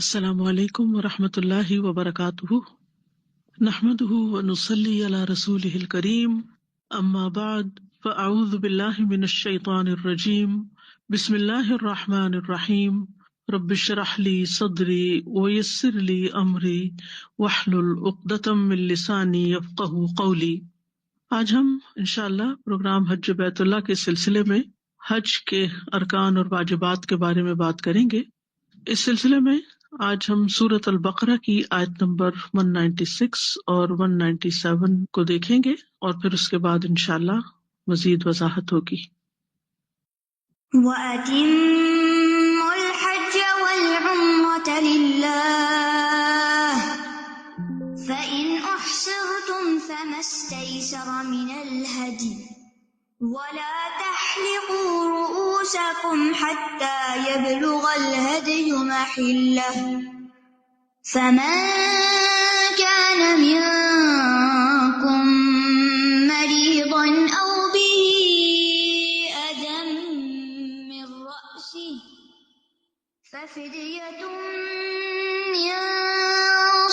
السلام علیکم ورحمۃ اللہ وبرکاتہ، نحمده ونصلی علی رسولہ الکریم، اما بعد فاعوذ باللہ من الشیطان الرجیم، بسم اللہ الرحمن الرحیم، رب اشرح لی صدری ویسر لی امری واحلل عقدۃ من لسانی یفقہوا قولی۔ آج ہم انشاءاللہ پروگرام حج بیت اللہ کے سلسلے میں حج کے ارکان اور واجبات کے بارے میں بات کریں گے۔ اس سلسلے میں آج ہم سورۃ البقرہ کی آیت نمبر 196 اور 197 کو دیکھیں گے اور پھر اس کے بعد انشاءاللہ مزید وضاحت ہوگی۔ وَأَتِمُّوا الْحَجَّ وَالْعُمْرَةَ لِلَّهِ فَإِنْ أُحْصِرْتُمْ فَمَا اسْتَيْسَرَ مِنَ الْهَدْيِ وَلَا تَحْلِقُوا رُؤُوسَكُمْ حَتَّى يَبْلُغَ الْهَدْيُ مَحِلَّهُ فَمَنْ كَانَ مِنْكُمْ مَرِيضًا أَوْ بِهِ أَذًى مِنْ رَأْسِهِ فَفِدْيَةٌ مِنْ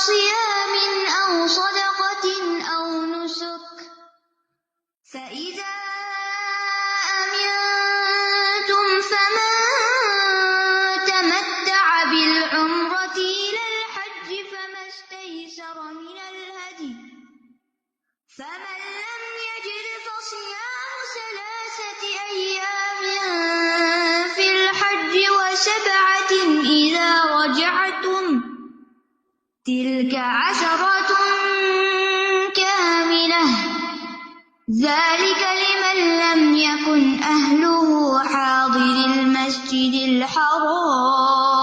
صِيَامٍ أَوْ صَدَقَةٍ أَوْ نُسُكٍ فَإِذَا أَمِنْتُمْ فَمَنْ تَمَتَّعَ بِالْعُمْرَةِ إِلَى الْحَجِّ فَمَا اسْتَيْسَرَ مِنَ الْهَدْيِ فَمَنْ لَمْ يَجِدْ فَصِيَامُ ثَلَاثَةِ أَيَّامٍ فِي الْحَجِّ وَسَبْعَةٍ إِذَا رَجَعْتُمْ تِلْكَ عَشَرَةٌ كَامِلَةٌ ذَلِكَ لِمَنْ لَمْ يَكُنْ أَهْلُهُ حَاضِرِ الْمَسْجِدِ الْحَرَامِ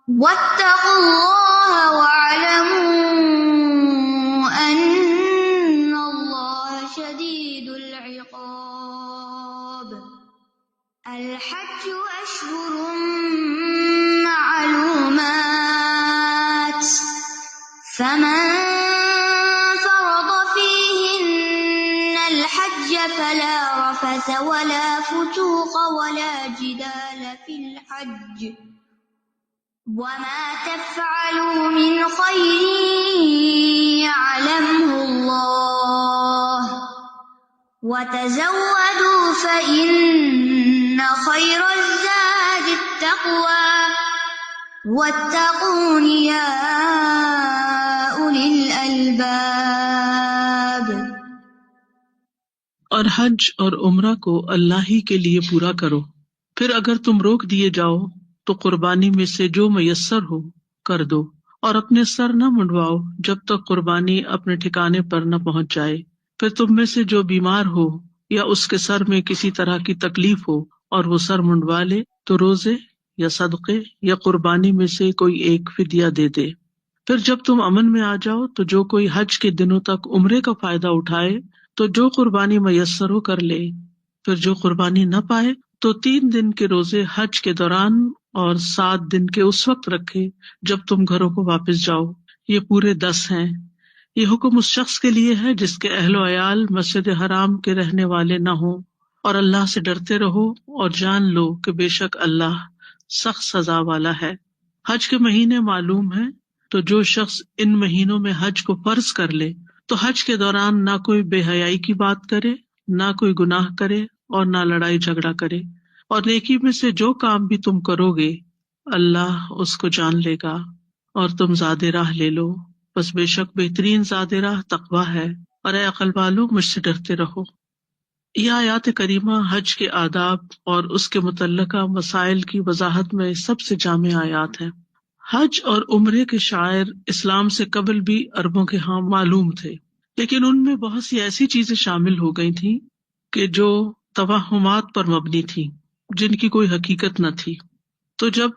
وَاتَّقُوا اللَّهَ وَاعْلَمُوا أَنَّ اللَّهَ شَدِيدُ الْعِقَابِ۔ الْحَجُّ أَشْهُرٌ مَّعْلُومَاتٌ فَمَن فرض فيهن الحج فلا رفث ولا فسوق ولا جدال في الحج وما تفعلوا من خير يعلمه الله وتزودوا فإن خير الزاد التقوى واتقون يا أولي الألباب۔ اور حج اور عمرہ کو اللہ ہی کے لیے پورا کرو، پھر اگر تم روک دیے جاؤ تو قربانی میں سے جو میسر ہو کر دو، اور اپنے سر نہ منڈواؤ جب تک قربانی اپنے ٹھکانے پر نہ پہنچ جائے۔ پھر تم میں سے جو بیمار ہو یا اس کے سر میں کسی طرح کی تکلیف ہو اور وہ سر منڈوا لے تو روزے یا صدقے یا قربانی میں سے کوئی ایک فدیہ دے دے۔ پھر جب تم امن میں آ جاؤ تو جو کوئی حج کے دنوں تک عمرے کا فائدہ اٹھائے تو جو قربانی میسر ہو کر لے، پھر جو قربانی نہ پائے تو 3 دن کے روزے حج کے دوران اور 7 دن کے اس وقت رکھے جب تم گھروں کو واپس جاؤ، یہ پورے 10 ہیں۔ یہ حکم اس شخص کے لیے ہے جس کے اہل و عیال مسجد حرام کے رہنے والے نہ ہوں، اور اللہ سے ڈرتے رہو اور جان لو کہ بے شک اللہ سخت سزا والا ہے۔ حج کے مہینے معلوم ہیں، تو جو شخص ان مہینوں میں حج کو فرض کر لے تو حج کے دوران نہ کوئی بے حیائی کی بات کرے، نہ کوئی گناہ کرے اور نہ لڑائی جھگڑا کرے، اور نیکی میں سے جو کام بھی تم کرو گے اللہ اس کو جان لے گا، اور تم زاد راہ لے لو، بس بے شک بہترین زاد راہ تقویٰ ہے، اور اے عقل والو مجھ سے ڈرتے رہو۔ یہ آیات کریمہ حج کے آداب اور اس کے متعلقہ مسائل کی وضاحت میں سب سے جامع آیات ہیں۔ حج اور عمرے کے شعائر اسلام سے قبل بھی عربوں کے ہاں معلوم تھے، لیکن ان میں بہت سی ایسی چیزیں شامل ہو گئی تھیں کہ جو توہمات پر مبنی تھیں، جن کی کوئی حقیقت نہ تھی۔ تو جب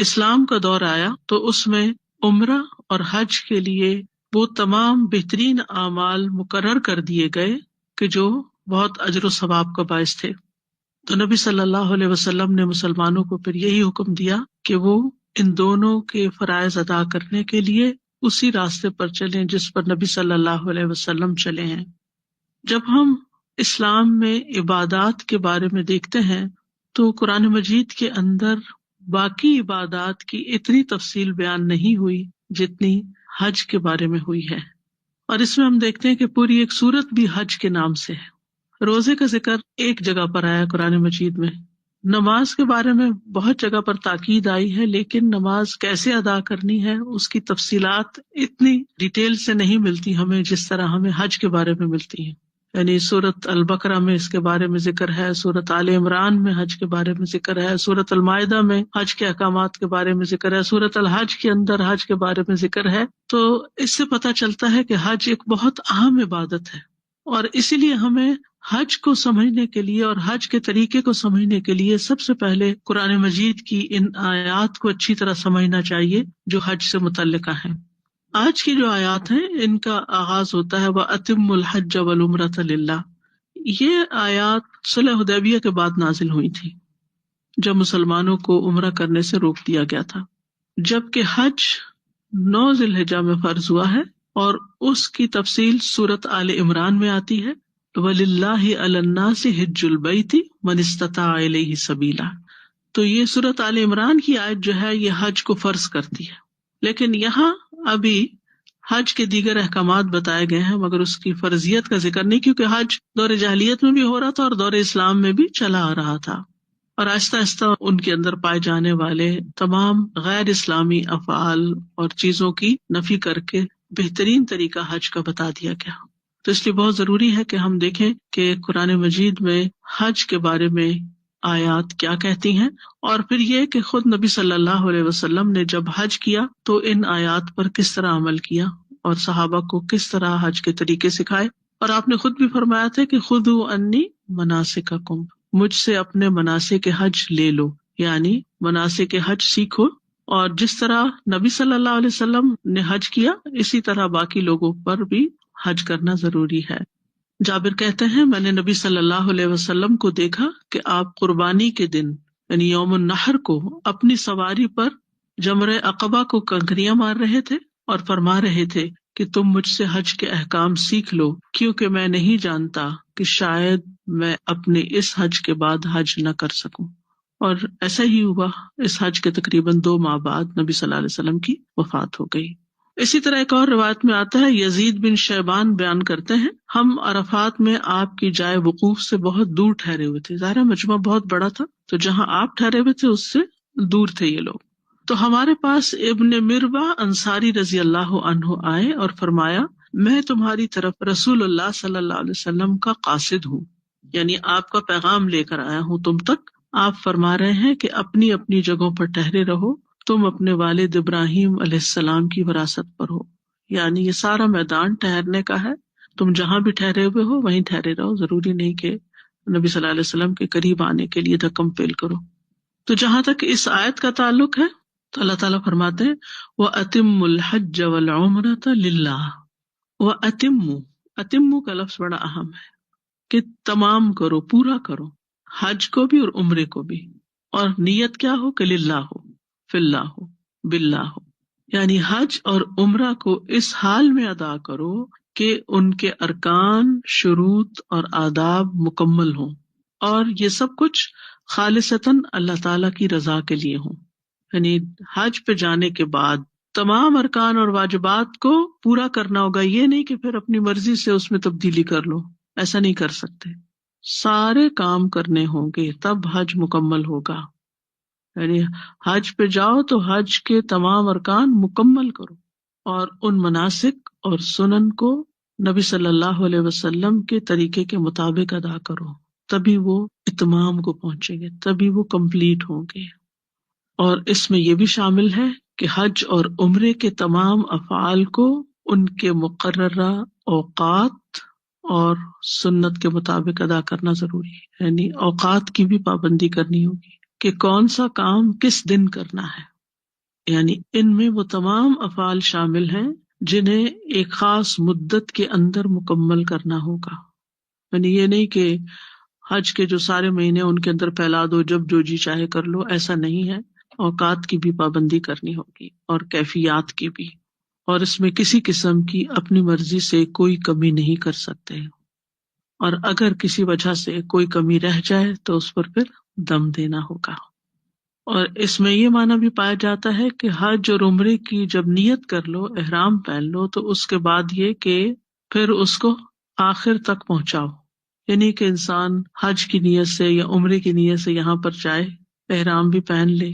اسلام کا دور آیا تو اس میں عمرہ اور حج کے لیے وہ تمام بہترین اعمال مقرر کر دیے گئے کہ جو بہت اجر و ثواب کا باعث تھے۔ تو نبی صلی اللہ علیہ وسلم نے مسلمانوں کو پھر یہی حکم دیا کہ وہ ان دونوں کے فرائض ادا کرنے کے لیے اسی راستے پر چلیں جس پر نبی صلی اللہ علیہ وسلم چلے ہیں۔ جب ہم اسلام میں عبادات کے بارے میں دیکھتے ہیں تو قرآن مجید کے اندر باقی عبادات کی اتنی تفصیل بیان نہیں ہوئی جتنی حج کے بارے میں ہوئی ہے، اور اس میں ہم دیکھتے ہیں کہ پوری ایک سورت بھی حج کے نام سے ہے۔ روزے کا ذکر ایک جگہ پر آیا قرآن مجید میں، نماز کے بارے میں بہت جگہ پر تاکید آئی ہے، لیکن نماز کیسے ادا کرنی ہے اس کی تفصیلات اتنی ڈیٹیل سے نہیں ملتی ہمیں جس طرح ہمیں حج کے بارے میں ملتی ہیں۔ یعنی سورۃ البقرہ میں اس کے بارے میں ذکر ہے، سورۃ آل عمران میں حج کے بارے میں ذکر ہے، سورۃ المائدہ میں حج کے احکامات کے بارے میں ذکر ہے، سورۃ الحج کے اندر حج کے بارے میں ذکر ہے۔ تو اس سے پتہ چلتا ہے کہ حج ایک بہت اہم عبادت ہے، اور اسی لیے ہمیں حج کو سمجھنے کے لیے اور حج کے طریقے کو سمجھنے کے لیے سب سے پہلے قرآن مجید کی ان آیات کو اچھی طرح سمجھنا چاہیے جو حج سے متعلقہ ہیں۔ آج کی جو آیات ہیں ان کا آغاز ہوتا ہے وَأَتِمُّ الْحَجَّ وَالْعُمْرَةَ لِلَّهِ۔ یہ آیات صلح حدیبیہ کے بعد نازل ہوئی تھی، جب مسلمانوں کو عمرہ کرنے سے روک دیا گیا تھا، جبکہ حج 9 ذی الحجہ میں فرض ہوا ہے، اور اس کی تفصیل سورۃ آل عمران میں آتی ہے، وَلِلَّهِ عَلَى النَّاسِ حِجُّ الْبَيْتِ مَنِ اسْتَطَاعَ إِلَيْهِ سَبِيلًا۔ تو یہ سورۃ آل عمران کی آیت جو ہے یہ حج کو فرض کرتی ہے، لیکن یہاں ابھی حج کے دیگر احکامات بتائے گئے ہیں مگر اس کی فرضیت کا ذکر نہیں، کیونکہ حج دور جاہلیت میں بھی ہو رہا تھا اور دور اسلام میں بھی چلا آ رہا تھا، اور آہستہ آہستہ ان کے اندر پائے جانے والے تمام غیر اسلامی افعال اور چیزوں کی نفی کر کے بہترین طریقہ حج کا بتا دیا گیا۔ تو اس لیے بہت ضروری ہے کہ ہم دیکھیں کہ قرآن مجید میں حج کے بارے میں آیات کیا کہتی ہیں، اور پھر یہ کہ خود نبی صلی اللہ علیہ وسلم نے جب حج کیا تو ان آیات پر کس طرح عمل کیا اور صحابہ کو کس طرح حج کے طریقے سکھائے، اور آپ نے خود بھی فرمایا تھا کہ خذوا عنی مناسککم، مجھ سے اپنے مناسک حج لے لو، یعنی مناسک حج سیکھو، اور جس طرح نبی صلی اللہ علیہ وسلم نے حج کیا اسی طرح باقی لوگوں پر بھی حج کرنا ضروری ہے۔ جابر کہتے ہیں میں نے نبی صلی اللہ علیہ وسلم کو دیکھا کہ آپ قربانی کے دن یعنی یوم النحر کو اپنی سواری پر جمرہ عقبہ کو کنکریاں مار رہے تھے اور فرما رہے تھے کہ تم مجھ سے حج کے احکام سیکھ لو، کیونکہ میں نہیں جانتا کہ شاید میں اپنے اس حج کے بعد حج نہ کر سکوں۔ اور ایسا ہی ہوا، اس حج کے تقریباً 2 ماہ بعد نبی صلی اللہ علیہ وسلم کی وفات ہو گئی۔ اسی طرح ایک اور روایت میں آتا ہے، یزید بن شیبان بیان کرتے ہیں ہم عرفات میں آپ کی جائے وقوف سے بہت دور ٹھہرے ہوئے تھے، ظاہر مجمع بہت بڑا تھا، تو جہاں آپ ٹھہرے ہوئے تھے اس سے دور تھے یہ لوگ، تو ہمارے پاس ابن مربع انصاری رضی اللہ عنہ آئے اور فرمایا میں تمہاری طرف رسول اللہ صلی اللہ علیہ وسلم کا قاصد ہوں، یعنی آپ کا پیغام لے کر آیا ہوں تم تک۔ آپ فرما رہے ہیں کہ اپنی اپنی جگہوں پر ٹھہرے رہو، تم اپنے والد ابراہیم علیہ السلام کی وراثت پر ہو، یعنی یہ سارا میدان ٹھہرنے کا ہے، تم جہاں بھی ٹھہرے ہوئے ہو وہیں ٹھہرے رہو، ضروری نہیں کہ نبی صلی اللہ علیہ وسلم کے قریب آنے کے لیے دھکم پیل کرو۔ تو جہاں تک اس آیت کا تعلق ہے تو اللہ تعالیٰ فرماتے ہیں وَأَتِمُّ الْحَجَّ وَالْعُمْرَةَ لِلَّهِ، وَأَتِمُّ کا لفظ بڑا اہم ہے کہ تمام کرو، پورا کرو، حج کو بھی اور عمرے کو بھی، اور نیت کیا ہو کہ للہ ہو، فی اللہ ہو، باللہ ہو، یعنی حج اور عمرہ کو اس حال میں ادا کرو کہ ان کے ارکان، شروط اور آداب مکمل ہوں، اور یہ سب کچھ خالصتاً اللہ تعالیٰ کی رضا کے لیے ہوں۔ یعنی حج پہ جانے کے بعد تمام ارکان اور واجبات کو پورا کرنا ہوگا، یہ نہیں کہ پھر اپنی مرضی سے اس میں تبدیلی کر لو، ایسا نہیں کر سکتے، سارے کام کرنے ہوں گے تب حج مکمل ہوگا۔ یعنی حج پہ جاؤ تو حج کے تمام ارکان مکمل کرو، اور ان مناسک اور سنن کو نبی صلی اللہ علیہ وسلم کے طریقے کے مطابق ادا کرو، تبھی وہ اتمام کو پہنچیں گے، تبھی وہ کمپلیٹ ہوں گے۔ اور اس میں یہ بھی شامل ہے کہ حج اور عمرے کے تمام افعال کو ان کے مقررہ اوقات اور سنت کے مطابق ادا کرنا ضروری ہے، یعنی اوقات کی بھی پابندی کرنی ہوگی کہ کون سا کام کس دن کرنا ہے، یعنی ان میں وہ تمام افعال شامل ہیں جنہیں ایک خاص مدت کے اندر مکمل کرنا ہوگا۔ یعنی یہ نہیں کہ حج کے جو سارے مہینے ان کے اندر پھیلا دو، جب جو جی چاہے کر لو، ایسا نہیں ہے، اوقات کی بھی پابندی کرنی ہوگی اور کیفیات کی بھی، اور اس میں کسی قسم کی اپنی مرضی سے کوئی کمی نہیں کر سکتے، اور اگر کسی وجہ سے کوئی کمی رہ جائے تو اس پر پھر دم دینا ہوگا۔ اور اس میں یہ معنی بھی پایا جاتا ہے کہ حج اور عمرے کی جب نیت کر لو، احرام پہن لو، تو اس کے بعد یہ کہ پھر اس کو آخر تک پہنچاؤ، یعنی کہ انسان حج کی نیت سے یا عمرے کی نیت سے یہاں پر جائے، احرام بھی پہن لے،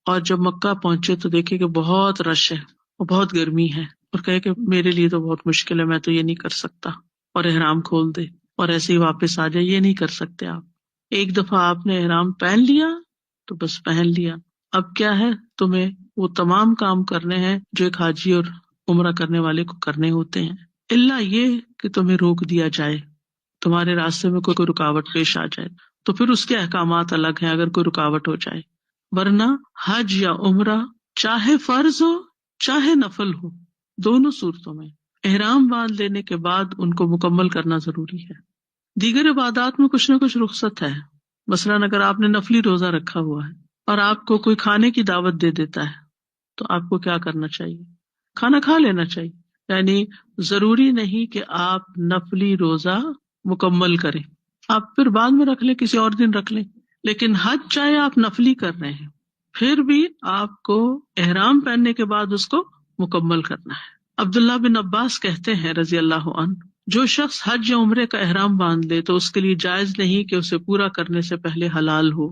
اور جب مکہ پہنچے تو دیکھے کہ بہت رش ہے اور بہت گرمی ہے، اور کہے کہ میرے لیے تو بہت مشکل ہے، میں تو یہ نہیں کر سکتا، اور احرام کھول دے اور ایسے ہی واپس آ جائے. یہ نہیں کر سکتے آپ. ایک دفعہ آپ نے احرام پہن لیا تو بس پہن لیا. اب کیا ہے، تمہیں وہ تمام کام کرنے ہیں جو ایک حاجی اور عمرہ کرنے والے کو کرنے ہوتے ہیں، الا یہ کہ تمہیں روک دیا جائے، تمہارے راستے میں کوئی رکاوٹ پیش آ جائے تو پھر اس کے احکامات الگ ہیں اگر کوئی رکاوٹ ہو جائے. ورنہ حج یا عمرہ چاہے فرض ہو چاہے نفل ہو، دونوں صورتوں میں احرام باندھ لینے کے بعد ان کو مکمل کرنا ضروری ہے. دیگر عبادات میں کچھ نہ کچھ رخصت ہے. مثلاً اگر آپ نے نفلی روزہ رکھا ہوا ہے اور آپ کو کوئی کھانے کی دعوت دے دیتا ہے تو آپ کو کیا کرنا چاہیے؟ کھانا کھا لینا چاہیے. یعنی ضروری نہیں کہ آپ نفلی روزہ مکمل کریں، آپ پھر بعد میں رکھ لیں، کسی اور دن رکھ لیں. لیکن حج چاہے آپ نفلی کر رہے ہیں پھر بھی آپ کو احرام پہننے کے بعد اس کو مکمل کرنا ہے. عبداللہ بن عباس کہتے ہیں رضی اللہ عنہ، جو شخص حج یا عمرے کا احرام باندھ لے تو اس کے لیے جائز نہیں کہ اسے پورا کرنے سے پہلے حلال ہو،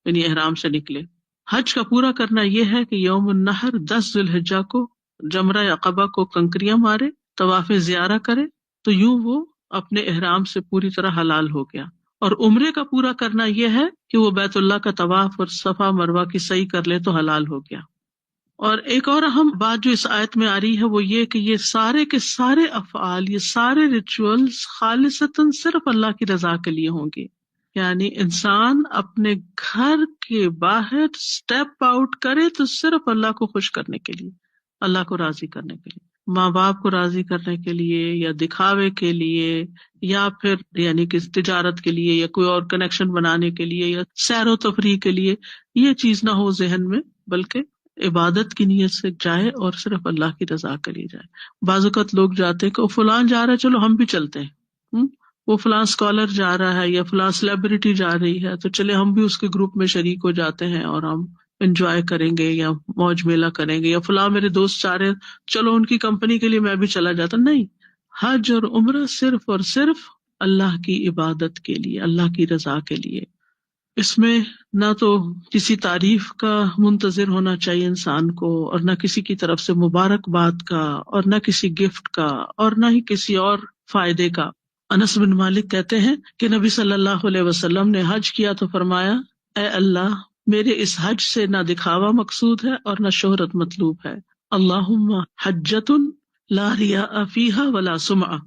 یعنی احرام سے نکلے. حج کا پورا کرنا یہ ہے کہ یوم النحر 10 ذی الحجہ کو جمرہ عقبہ کو کنکریاں مارے، طواف زیارہ کرے، تو یوں وہ اپنے احرام سے پوری طرح حلال ہو گیا. اور عمرے کا پورا کرنا یہ ہے کہ وہ بیت اللہ کا طواف اور صفا مروہ کی سعی کر لے تو حلال ہو گیا. اور ایک اور اہم بات جو اس آیت میں آ رہی ہے وہ یہ کہ یہ سارے کے سارے افعال، یہ سارے ریچولز خالصتاً صرف اللہ کی رضا کے لیے ہوں گے. یعنی انسان اپنے گھر کے باہر سٹیپ آؤٹ کرے تو صرف اللہ کو خوش کرنے کے لیے، اللہ کو راضی کرنے کے لیے، ماں باپ کو راضی کرنے کے لیے یا دکھاوے کے لیے یا پھر یعنی کہ تجارت کے لیے یا کوئی اور کنیکشن بنانے کے لیے یا سیر و تفریح کے لیے، یہ چیز نہ ہو ذہن میں، بلکہ عبادت کی نیت سے جائے اور صرف اللہ کی رضا کے لیے جائے. بعض اوقات لوگ جاتے ہیں کہ فلاں جا رہا ہے چلو ہم بھی چلتے ہیں، وہ فلاں اسکالر جا رہا ہے یا فلاں سیلیبریٹی جا رہی ہے تو چلے ہم بھی اس کے گروپ میں شریک ہو جاتے ہیں اور ہم انجوائے کریں گے یا موج میلہ کریں گے، یا فلاں میرے دوست چاہ رہے چلو ان کی کمپنی کے لیے میں بھی چلا جاتا. نہیں، حج اور عمرہ صرف اور صرف اللہ کی عبادت کے لیے، اللہ کی رضا کے لیے. اس میں نہ تو کسی تعریف کا منتظر ہونا چاہیے انسان کو، اور نہ کسی کی طرف سے مبارکباد کا، اور نہ کسی گفٹ کا، اور نہ ہی کسی اور فائدے کا. انس بن مالک کہتے ہیں کہ نبی صلی اللہ علیہ وسلم نے حج کیا تو فرمایا، اے اللہ میرے اس حج سے نہ دکھاوا مقصود ہے اور نہ شہرت مطلوب ہے، اللہم حجۃ لا ریاء فیہا ولا سمعہ.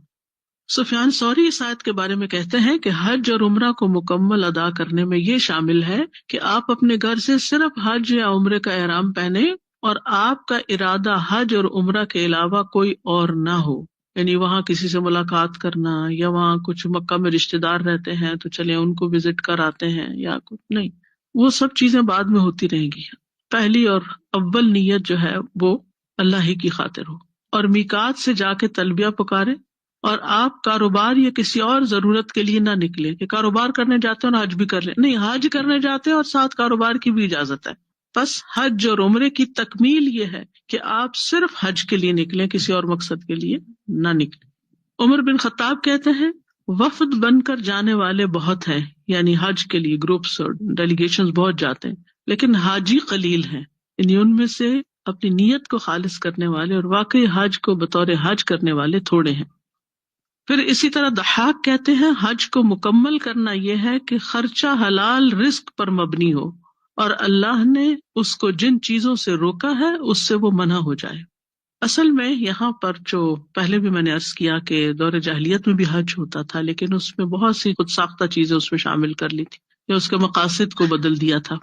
سفیان ثوری اس آیت کے بارے میں کہتے ہیں کہ حج اور عمرہ کو مکمل ادا کرنے میں یہ شامل ہے کہ آپ اپنے گھر سے صرف حج یا عمرے کا احرام پہنے اور آپ کا ارادہ حج اور عمرہ کے علاوہ کوئی اور نہ ہو. یعنی وہاں کسی سے ملاقات کرنا، یا وہاں کچھ مکہ میں رشتے دار رہتے ہیں تو چلے ان کو وزٹ کر آتے ہیں، یا کچھ نہیں، وہ سب چیزیں بعد میں ہوتی رہیں گی. پہلی اور اول نیت جو ہے وہ اللہ ہی کی خاطر ہو. اور میقات سے جا کے تلبیہ پکارے، اور آپ کاروبار یا کسی اور ضرورت کے لیے نہ نکلے کہ کاروبار کرنے جاتے ہیں اور حج بھی کر لیں. نہیں، حج کرنے جاتے ہیں اور ساتھ کاروبار کی بھی اجازت ہے. بس حج اور عمرے کی تکمیل یہ ہے کہ آپ صرف حج کے لیے نکلیں، کسی اور مقصد کے لیے نہ نکلیں. عمر بن خطاب کہتے ہیں، وفد بن کر جانے والے بہت ہیں، یعنی حج کے لیے گروپس اور ڈیلیگیشنز بہت جاتے ہیں، لیکن حاجی قلیل ہیں. یعنی ان میں سے اپنی نیت کو خالص کرنے والے اور واقعی حج کو بطور حج کرنے والے تھوڑے ہیں. پھر اسی طرح ضحاک کہتے ہیں، حج کو مکمل کرنا یہ ہے کہ خرچہ حلال رزق پر مبنی ہو اور اللہ نے اس کو جن چیزوں سے روکا ہے اس سے وہ منع ہو جائے. اصل میں یہاں پر جو پہلے بھی میں نے عرض کیا کہ دور جاہلیت میں بھی حج ہوتا تھا، لیکن اس میں بہت سی خود ساختہ چیزیں اس میں شامل کر لی تھی یا اس کے مقاصد کو بدل دیا تھا.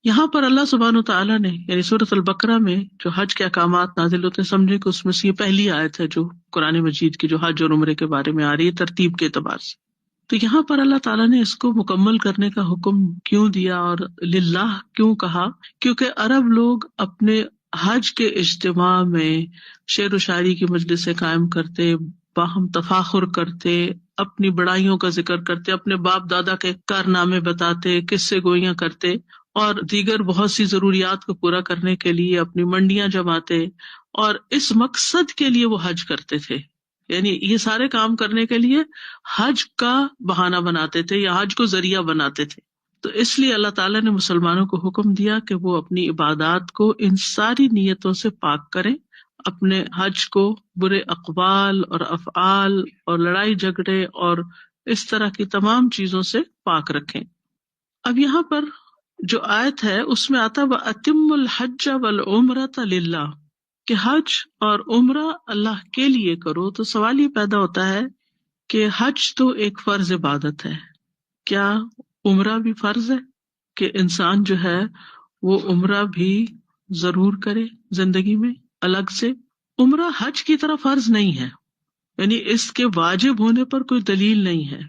یہاں پر اللہ سبحانہ وتعالیٰ نے یعنی سورۃ البقرہ میں جو حج کے احکامات نازل ہوتے ہیں، سمجھے کہ اس میں سے یہ پہلی آیت ہے جو قرآن مجید کی جو حج اور عمرے کے بارے میں آ رہی ہے ترتیب کے اعتبار سے. تو یہاں پر اللہ تعالیٰ نے اس کو مکمل کرنے کا حکم کیوں دیا اور للہ کیوں کہا؟ کیونکہ عرب لوگ اپنے حج کے اجتماع میں شعر و شاعری کی مجلسیں قائم کرتے، باہم تفاخر کرتے، اپنی بڑائیوں کا ذکر کرتے، اپنے باپ دادا کے کارنامے بتاتے، قصے گوئیاں کرتے، اور دیگر بہت سی ضروریات کو پورا کرنے کے لیے اپنی منڈیاں جماتے، اور اس مقصد کے لیے وہ حج کرتے تھے، یعنی یہ سارے کام کرنے کے لیے حج کا بہانہ بناتے تھے یا حج کو ذریعہ بناتے تھے۔ تو اس لیے اللہ تعالیٰ نے مسلمانوں کو حکم دیا کہ وہ اپنی عبادات کو ان ساری نیتوں سے پاک کریں، اپنے حج کو برے اقوال اور افعال اور لڑائی جھگڑے اور اس طرح کی تمام چیزوں سے پاک رکھیں۔ اب یہاں پر جو آیت ہے اس میں آتا وَأَتِمُّ الْحَجَّ وَالْعُمْرَةَ لِلَّهِ، کہ حج اور عمرہ اللہ کے لیے کرو۔ تو سوال یہ پیدا ہوتا ہے کہ حج تو ایک فرض عبادت ہے، کیا عمرہ بھی فرض ہے کہ انسان جو ہے وہ عمرہ بھی ضرور کرے زندگی میں الگ سے؟ عمرہ حج کی طرح فرض نہیں ہے، یعنی اس کے واجب ہونے پر کوئی دلیل نہیں ہے،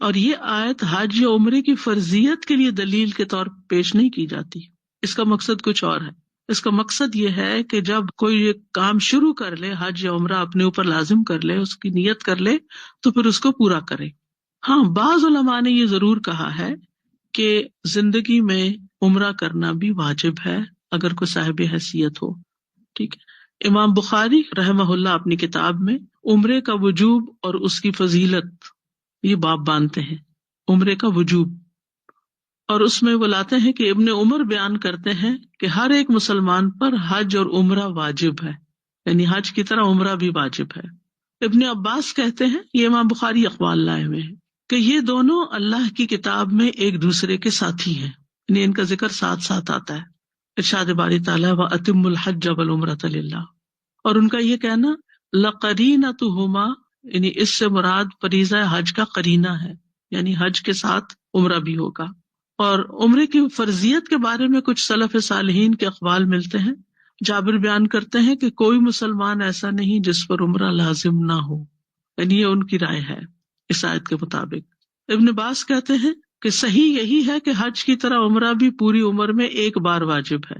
اور یہ آیت حج یا عمرے کی فرضیت کے لیے دلیل کے طور پر پیش نہیں کی جاتی۔ اس کا مقصد کچھ اور ہے۔ اس کا مقصد یہ ہے کہ جب کوئی یہ کام شروع کر لے، حج یا عمرہ اپنے اوپر لازم کر لے، اس کی نیت کر لے، تو پھر اس کو پورا کرے۔ ہاں، بعض علماء نے یہ ضرور کہا ہے کہ زندگی میں عمرہ کرنا بھی واجب ہے اگر کوئی صاحب حیثیت ہو، ٹھیک ہے۔ امام بخاری رحمہ اللہ اپنی کتاب میں عمرے کا وجوب اور اس کی فضیلت یہ باب باندھتے ہیں، عمرے کا وجوب، اور اس میں وہ لاتے ہیں کہ ابن عمر بیان کرتے ہیں کہ ہر ایک مسلمان پر حج اور عمرہ واجب ہے، یعنی حج کی طرح عمرہ بھی واجب ہے۔ ابن عباس کہتے ہیں، یہ امام بخاری اقوال لائے ہوئے ہیں، کہ یہ دونوں اللہ کی کتاب میں ایک دوسرے کے ساتھی ہیں، یعنی ان کا ذکر ساتھ ساتھ آتا ہے۔ ارشاد باری تعالیٰ وَأَتِمُّ الْحَجَّ وَالْعُمْرَةَ لِلَّهِ، اور ان کا یہ کہنا لَقَرِينَتُهُمَا، یعنی اس سے مراد فریضہ حج کا قرینہ ہے، یعنی حج کے ساتھ عمرہ بھی ہوگا۔ اور عمرے کی فرضیت کے بارے میں کچھ سلف صالحین کے اقوال ملتے ہیں۔ جابر بیان کرتے ہیں کہ کوئی مسلمان ایسا نہیں جس پر عمرہ لازم نہ ہو، یعنی یہ ان کی رائے ہے اس آیت کے مطابق۔ ابن باز کہتے ہیں کہ صحیح یہی ہے کہ حج کی طرح عمرہ بھی پوری عمر میں ایک بار واجب ہے۔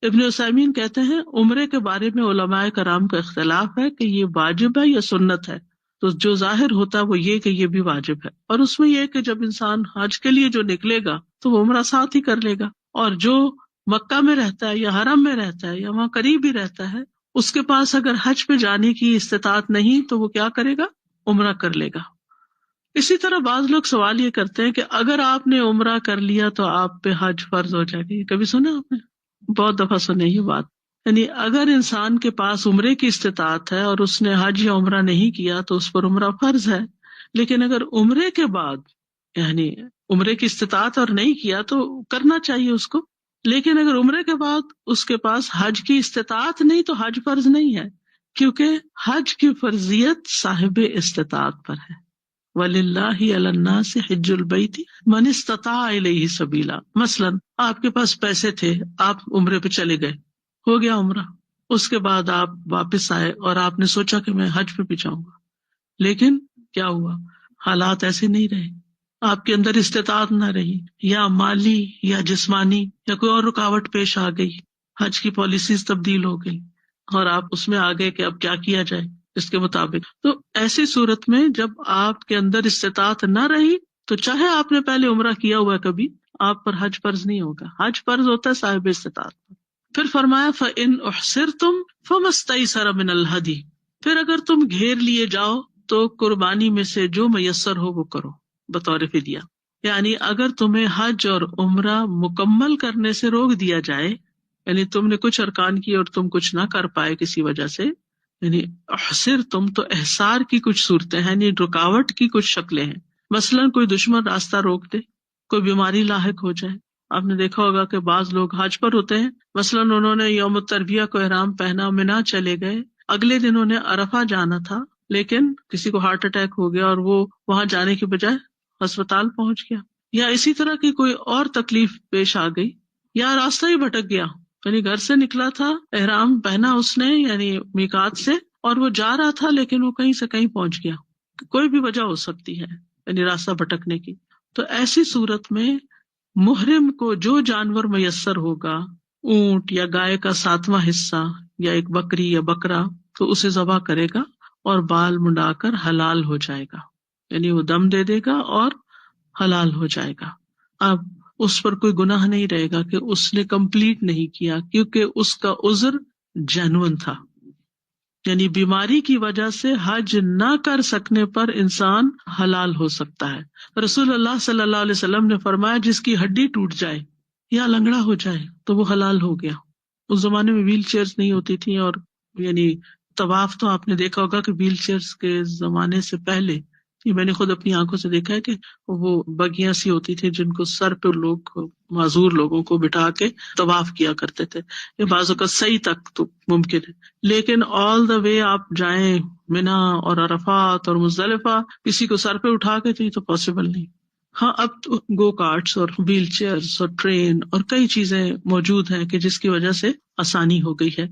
ابن عثیمین کہتے ہیں عمرے کے بارے میں علماء کرام کا اختلاف ہے کہ یہ واجب ہے یا سنت ہے، تو جو ظاہر ہوتا ہے وہ یہ کہ یہ بھی واجب ہے، اور اس میں یہ کہ جب انسان حج کے لیے جو نکلے گا تو وہ عمرہ ساتھ ہی کر لے گا، اور جو مکہ میں رہتا ہے یا حرم میں رہتا ہے یا وہاں قریب ہی رہتا ہے، اس کے پاس اگر حج پہ جانے کی استطاعت نہیں تو وہ کیا کرے گا؟ عمرہ کر لے گا۔ اسی طرح بعض لوگ سوال یہ کرتے ہیں کہ اگر آپ نے عمرہ کر لیا تو آپ پہ حج فرض ہو جائے گی۔ کبھی سنا آپ نے؟ بہت دفعہ سنے یہ بات، یعنی اگر انسان کے پاس عمرے کی استطاعت ہے اور اس نے حج یا عمرہ نہیں کیا تو اس پر عمرہ فرض ہے، لیکن اگر عمرے کے بعد یعنی عمرے کی استطاعت اور نہیں کیا تو کرنا چاہیے اس کو، لیکن اگر عمرے کے بعد اس کے پاس حج کی استطاعت نہیں تو حج فرض نہیں ہے، کیونکہ حج کی فرضیت صاحب استطاعت پر ہے۔ وَلِلَّهِ عَلَى النَّاسِ حِجُّ الْبَيْتِ مَنِ اسْتَطَاعَ إِلَيْهِ سَبِيلًا، مثلاً آپ کے پاس پیسے تھے، آپ عمرے پہ چلے گئے، ہو گیا عمرہ، اس کے بعد آپ واپس آئے اور آپ نے سوچا کہ میں حج پہ بھی جاؤں گا، لیکن کیا ہوا؟ حالات ایسے نہیں رہے، آپ کے اندر استطاعت نہ رہی، یا مالی یا جسمانی یا کوئی اور رکاوٹ پیش آ گئی، حج کی پالیسیز تبدیل ہو گئی اور آپ اس میں آ گئے کہ اب کیا کیا جائے اس کے مطابق۔ تو ایسی صورت میں جب آپ کے اندر استطاعت نہ رہی تو چاہے آپ نے پہلے عمرہ کیا ہوا کبھی، آپ پر حج فرض نہیں ہوگا، حج فرض ہوتا ہے صاحب استطاعت پر۔ پھر فرمایا فَإِنْ أُحْصِرْتُمْ فَمَا اسْتَيْسَرَ مِنَ الْهَدْيِ، پھر اگر تم گھیر لیے جاؤ تو قربانی میں سے جو میسر ہو وہ کرو بطور فدیہ، یعنی اگر تمہیں حج اور عمرہ مکمل کرنے سے روک دیا جائے، یعنی تم نے کچھ ارکان کیے اور تم کچھ نہ کر پائے کسی وجہ سے، یعنی احصر تم تو احصار کی کچھ صورتیں ہیں، یعنی رکاوٹ کی کچھ شکلیں ہیں، مثلاً کوئی دشمن راستہ روک دے، کوئی بیماری لاحق ہو جائے۔ آپ نے دیکھا ہوگا کہ بعض لوگ حج پر ہوتے ہیں، مثلاً انہوں نے یوم الترویہ کو احرام پہنا، منا چلے گئے، اگلے دن انہیں عرفہ جانا تھا، لیکن کسی کو ہارٹ اٹیک ہو گیا اور وہ وہاں جانے کی بجائے ہسپتال پہنچ گیا، یا اسی طرح کی کوئی اور تکلیف پیش آ گئی، یا راستہ ہی بھٹک گیا، یعنی گھر سے نکلا تھا، احرام پہنا اس نے یعنی میقات سے، اور وہ جا رہا تھا لیکن وہ کہیں سے کہیں پہنچ گیا، کوئی بھی وجہ ہو سکتی ہے یعنی راستہ بھٹکنے کی۔ تو ایسی صورت میں محرم کو جو جانور میسر ہوگا، اونٹ یا گائے کا 7واں حصہ یا ایک بکری یا بکرا، تو اسے ذبح کرے گا اور بال منڈا کر حلال ہو جائے گا، یعنی وہ دم دے دے گا اور حلال ہو جائے گا۔ اب اس پر کوئی گناہ نہیں رہے گا کہ اس نے کمپلیٹ نہیں کیا، کیونکہ اس کا عذر جینون تھا. یعنی بیماری کی وجہ سے حج نہ کر سکنے پر انسان حلال ہو سکتا ہے. رسول اللہ صلی اللہ علیہ وسلم نے فرمایا جس کی ہڈی ٹوٹ جائے یا لنگڑا ہو جائے تو وہ حلال ہو گیا. اس زمانے میں ویل چیئرز نہیں ہوتی تھی، اور یعنی طواف تو آپ نے دیکھا ہوگا کہ ویل چیئرز کے زمانے سے پہلے، یہ میں نے خود اپنی آنکھوں سے دیکھا ہے کہ وہ بگیاں سی ہوتی تھی جن کو سر پہ لوگ معذور لوگوں کو بٹھا کے طواف کیا کرتے تھے. یہ بعض اوقات صحیح تک تو ممکن ہے، لیکن آل دا وے آپ جائیں منا اور عرفات اور مزدلفہ کسی کو سر پہ اٹھا کے، تو یہ تو پاسبل نہیں. ہاں اب تو گو کارٹس اور ویل چیئرز اور ٹرین اور کئی چیزیں موجود ہیں کہ جس کی وجہ سے آسانی ہو گئی ہے.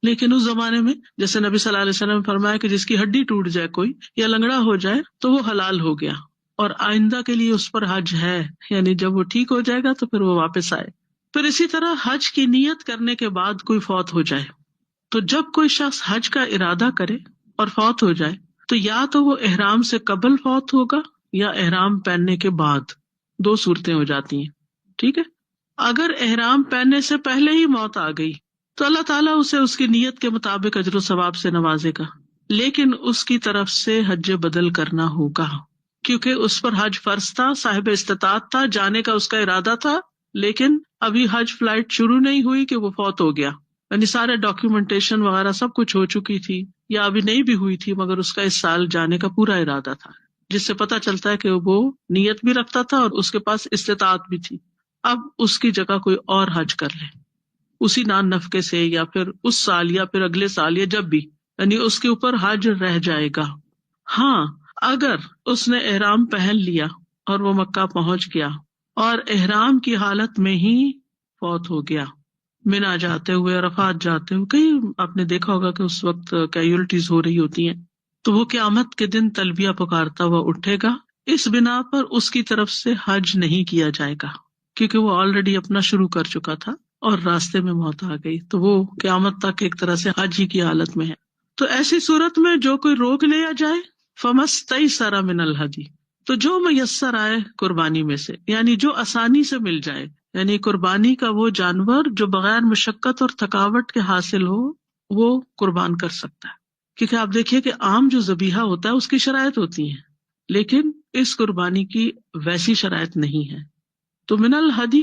لیکن اس زمانے میں جیسے نبی صلی اللہ علیہ وسلم نے فرمایا کہ جس کی ہڈی ٹوٹ جائے کوئی یا لنگڑا ہو جائے تو وہ حلال ہو گیا، اور آئندہ کے لیے اس پر حج ہے، یعنی جب وہ ٹھیک ہو جائے گا تو پھر وہ واپس آئے. پھر اسی طرح حج کی نیت کرنے کے بعد کوئی فوت ہو جائے، تو جب کوئی شخص حج کا ارادہ کرے اور فوت ہو جائے تو یا تو وہ احرام سے قبل فوت ہوگا یا احرام پہننے کے بعد، دو صورتیں ہو جاتی ہیں. ٹھیک ہے، اگر احرام پہننے سے پہلے ہی موت آ گئی تو اللہ تعالیٰ اسے اس کی نیت کے مطابق اجر و ثواب سے نوازے گا، لیکن اس کی طرف سے حج بدل کرنا ہوگا، کیونکہ اس پر حج فرض تھا، صاحب استطاعت تھا، جانے کا اس کا ارادہ تھا، لیکن ابھی حج فلائٹ شروع نہیں ہوئی کہ وہ فوت ہو گیا. یعنی سارے ڈاکیومنٹیشن وغیرہ سب کچھ ہو چکی تھی یا ابھی نہیں بھی ہوئی تھی، مگر اس کا اس سال جانے کا پورا ارادہ تھا، جس سے پتہ چلتا ہے کہ وہ نیت بھی رکھتا تھا اور اس کے پاس استطاعت بھی تھی. اب اس کی جگہ کوئی اور حج کر لے اسی نان نفقے سے، یا پھر اس سال یا پھر اگلے سال یا جب بھی، یعنی اس کے اوپر حج رہ جائے گا. ہاں اگر اس نے احرام پہن لیا اور وہ مکہ پہنچ گیا اور احرام کی حالت میں ہی فوت ہو گیا، منا جاتے ہوئے، عرفات جاتے ہوئے، کئی آپ نے دیکھا ہوگا کہ اس وقت کیجولٹیز ہو رہی ہوتی ہیں، تو وہ قیامت کے دن تلبیہ پکارتا ہوا اٹھے گا. اس بنا پر اس کی طرف سے حج نہیں کیا جائے گا، کیونکہ وہ آلریڈی اپنا شروع کر چکا تھا اور راستے میں موت آ گئی، تو وہ قیامت تک ایک طرح سے حج ہی کی حالت میں ہے. تو ایسی صورت میں جو کوئی روک لیا جائے فَمَسْتَيْسَرَ مِنَ الْهَدْيِ، تو جو میسر آئے قربانی میں سے، یعنی جو آسانی سے مل جائے، یعنی قربانی کا وہ جانور جو بغیر مشقت اور تھکاوٹ کے حاصل ہو وہ قربان کر سکتا ہے. کیونکہ آپ دیکھیے کہ عام جو ذبیحہ ہوتا ہے اس کی شرائط ہوتی ہیں، لیکن اس قربانی کی ویسی شرائط نہیں ہے. تو من الہدی،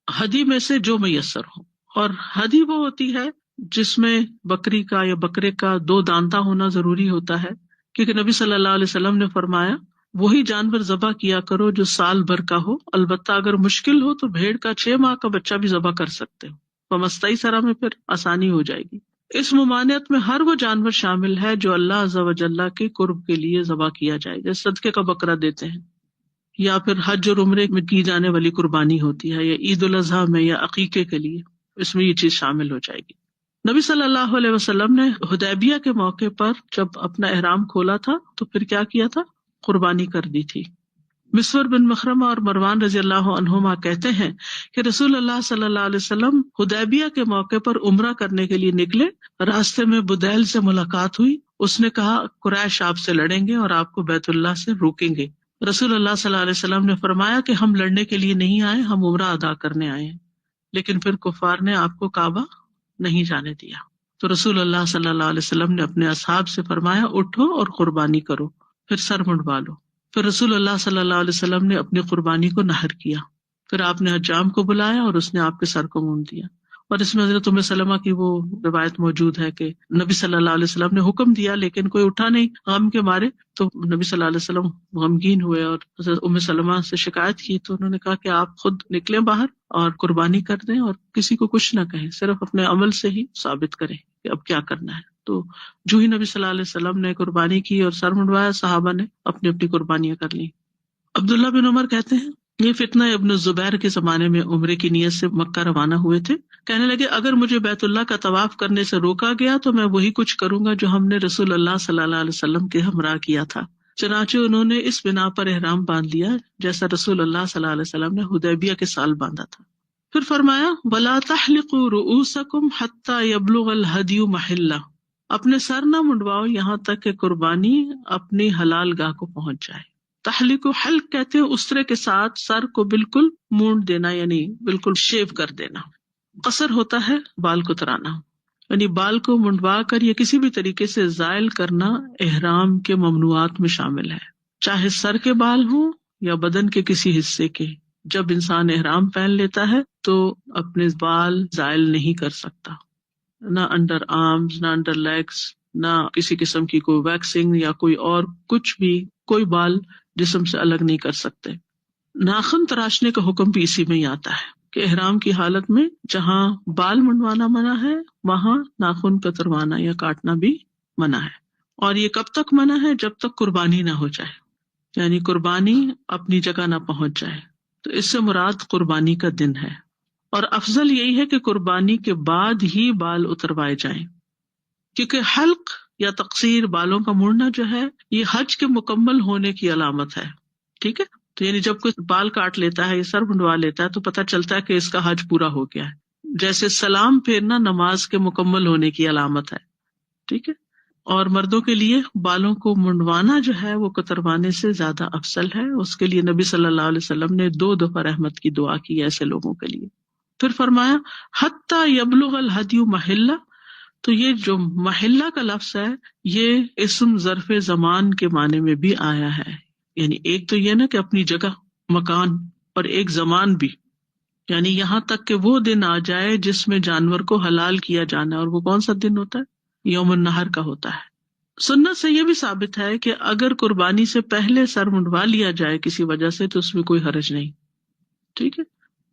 ہدی میں سے جو میسر ہو، اور ہدی وہ ہوتی ہے جس میں بکری کا یا بکرے کا 2 دانتا ہونا ضروری ہوتا ہے، کیونکہ نبی صلی اللہ علیہ وسلم نے فرمایا وہی جانور ذبح کیا کرو جو سال بھر کا ہو، البتہ اگر مشکل ہو تو بھیڑ کا 6 ماہ کا بچہ بھی ذبح کر سکتے ہو. فمستئی سرا میں پھر آسانی ہو جائے گی. اس ممانعت میں ہر وہ جانور شامل ہے جو اللہ عز و جل کے قرب کے لیے ذبح کیا جائے، جیسے صدقے کا بکرا دیتے ہیں، یا پھر حج اور عمرے میں کی جانے والی قربانی ہوتی ہے، یا عید الاضحیٰ میں یا عقیقے کے لیے، اس میں یہ چیز شامل ہو جائے گی. نبی صلی اللہ علیہ وسلم نے حدیبیہ کے موقع پر جب اپنا احرام کھولا تھا تو پھر کیا کیا تھا؟ قربانی کر دی تھی. مسور بن مخرمہ اور مروان رضی اللہ عنہما کہتے ہیں کہ رسول اللہ صلی اللہ علیہ وسلم حدیبیہ کے موقع پر عمرہ کرنے کے لیے نکلے، راستے میں بدیل سے ملاقات ہوئی. اس نے کہا قریش آپ سے لڑیں گے اور آپ کو بیت اللہ سے روکیں گے. رسول اللہ صلی اللہ علیہ وسلم نے فرمایا کہ ہم لڑنے کے لیے نہیں آئے، ہم عمرہ ادا کرنے آئے ہیں. لیکن پھر کفار نے آپ کو کعبہ نہیں جانے دیا، تو رسول اللہ صلی اللہ علیہ وسلم نے اپنے اصحاب سے فرمایا اٹھو اور قربانی کرو، پھر سر منڈوا لو. پھر رسول اللہ صلی اللہ علیہ وسلم نے اپنی قربانی کو نحر کیا. پھر آپ نے حجام کو بلایا اور اس نے آپ کے سر کو مونڈ دیا. اور اس میں حضرت ام سلمہ کی وہ روایت موجود ہے کہ نبی صلی اللہ علیہ وسلم نے حکم دیا لیکن کوئی اٹھا نہیں غم کے مارے، تو نبی صلی اللہ علیہ وسلم غمگین ہوئے اور حضرت ام سلمہ سے شکایت کی. تو انہوں نے کہا کہ آپ خود نکلیں باہر اور قربانی کر دیں اور کسی کو کچھ نہ کہیں، صرف اپنے عمل سے ہی ثابت کریں کہ اب کیا کرنا ہے. تو جو ہی نبی صلی اللہ علیہ وسلم نے قربانی کی اور سر منڈوایا، صحابہ نے اپنی اپنی قربانیاں کر لی. عبداللہ بن عمر کہتے ہیں یہ فتنہ ابن الزبیر کے زمانے میں عمرے کی نیت سے مکہ روانہ ہوئے تھے. کہنے لگے اگر مجھے بیت اللہ کا طواف کرنے سے روکا گیا تو میں وہی کچھ کروں گا جو ہم نے رسول اللہ صلی اللہ علیہ وسلم کے ہمراہ کیا تھا. چنانچہ انہوں نے اس بنا پر احرام باندھ لیا جیسا رسول اللہ صلی اللہ علیہ وسلم نے حدیبیہ کے سال باندھا تھا. پھر فرمایا وَلَا تَحْلِقُوا رُؤُوسَكُمْ حَتَّى يَبْلُغَ الْهَدْيُ مَحِلَّهُ، اپنے سر نہ منڈواؤ یہاں تک کہ قربانی اپنی حلال گاہ کو پہنچ جائے. تحلیق حلق کہتے ہیں استرے کے ساتھ سر کو بالکل مونڈ دینا، یعنی بالکل شیو کر دینا۔ قصر ہوتا ہے بال کترانا، یعنی بال کو منڈوا کر یا کسی بھی طریقے سے زائل کرنا احرام کے ممنوعات میں شامل ہے، چاہے سر کے بال ہوں یا بدن کے کسی حصے کے۔ جب انسان احرام پہن لیتا ہے تو اپنے بال زائل نہیں کر سکتا، نہ انڈر آرمز، نہ انڈر لیگز، نہ کسی قسم کی کوئی ویکسنگ یا کوئی اور کچھ بھی، کوئی بال جسم سے الگ نہیں کر سکتے۔ ناخن تراشنے کا حکم بھی اسی میں ہی آتا ہے کہ احرام کی حالت میں جہاں بال منڈوانا منع ہے وہاں ناخن کتروانا یا کاٹنا بھی منع ہے۔ اور یہ کب تک منع ہے؟ جب تک قربانی نہ ہو جائے، یعنی قربانی اپنی جگہ نہ پہنچ جائے۔ تو اس سے مراد قربانی کا دن ہے، اور افضل یہی ہے کہ قربانی کے بعد ہی بال اتروائے جائیں، کیونکہ حلق یا تقصیر، بالوں کا مڑنا جو ہے، یہ حج کے مکمل ہونے کی علامت ہے۔ ٹھیک ہے، تو یعنی جب کوئی بال کاٹ لیتا ہے یا سر منڈوا لیتا ہے تو پتہ چلتا ہے کہ اس کا حج پورا ہو گیا ہے۔ جیسے سلام پھیرنا نماز کے مکمل ہونے کی علامت ہے۔ ٹھیک ہے، اور مردوں کے لیے بالوں کو منڈوانا جو ہے وہ کتروانے سے زیادہ افضل ہے۔ اس کے لیے نبی صلی اللہ علیہ وسلم نے 2 دفعہ رحمت کی دعا کی ایسے لوگوں کے لیے۔ پھر فرمایا حتی یبلغ الہدی محلہ، تو یہ جو محلہ کا لفظ ہے یہ اسم ظرف زمان کے معنی میں بھی آیا ہے، یعنی ایک تو یہ نا کہ اپنی جگہ، مکان، اور ایک زمان بھی، یعنی یہاں تک کہ وہ دن آ جائے جس میں جانور کو حلال کیا جانا ہے، اور وہ کون سا دن ہوتا ہے؟ یوم النحر کا ہوتا ہے۔ سنت سے یہ بھی ثابت ہے کہ اگر قربانی سے پہلے سر منڈوا لیا جائے کسی وجہ سے تو اس میں کوئی حرج نہیں۔ ٹھیک ہے،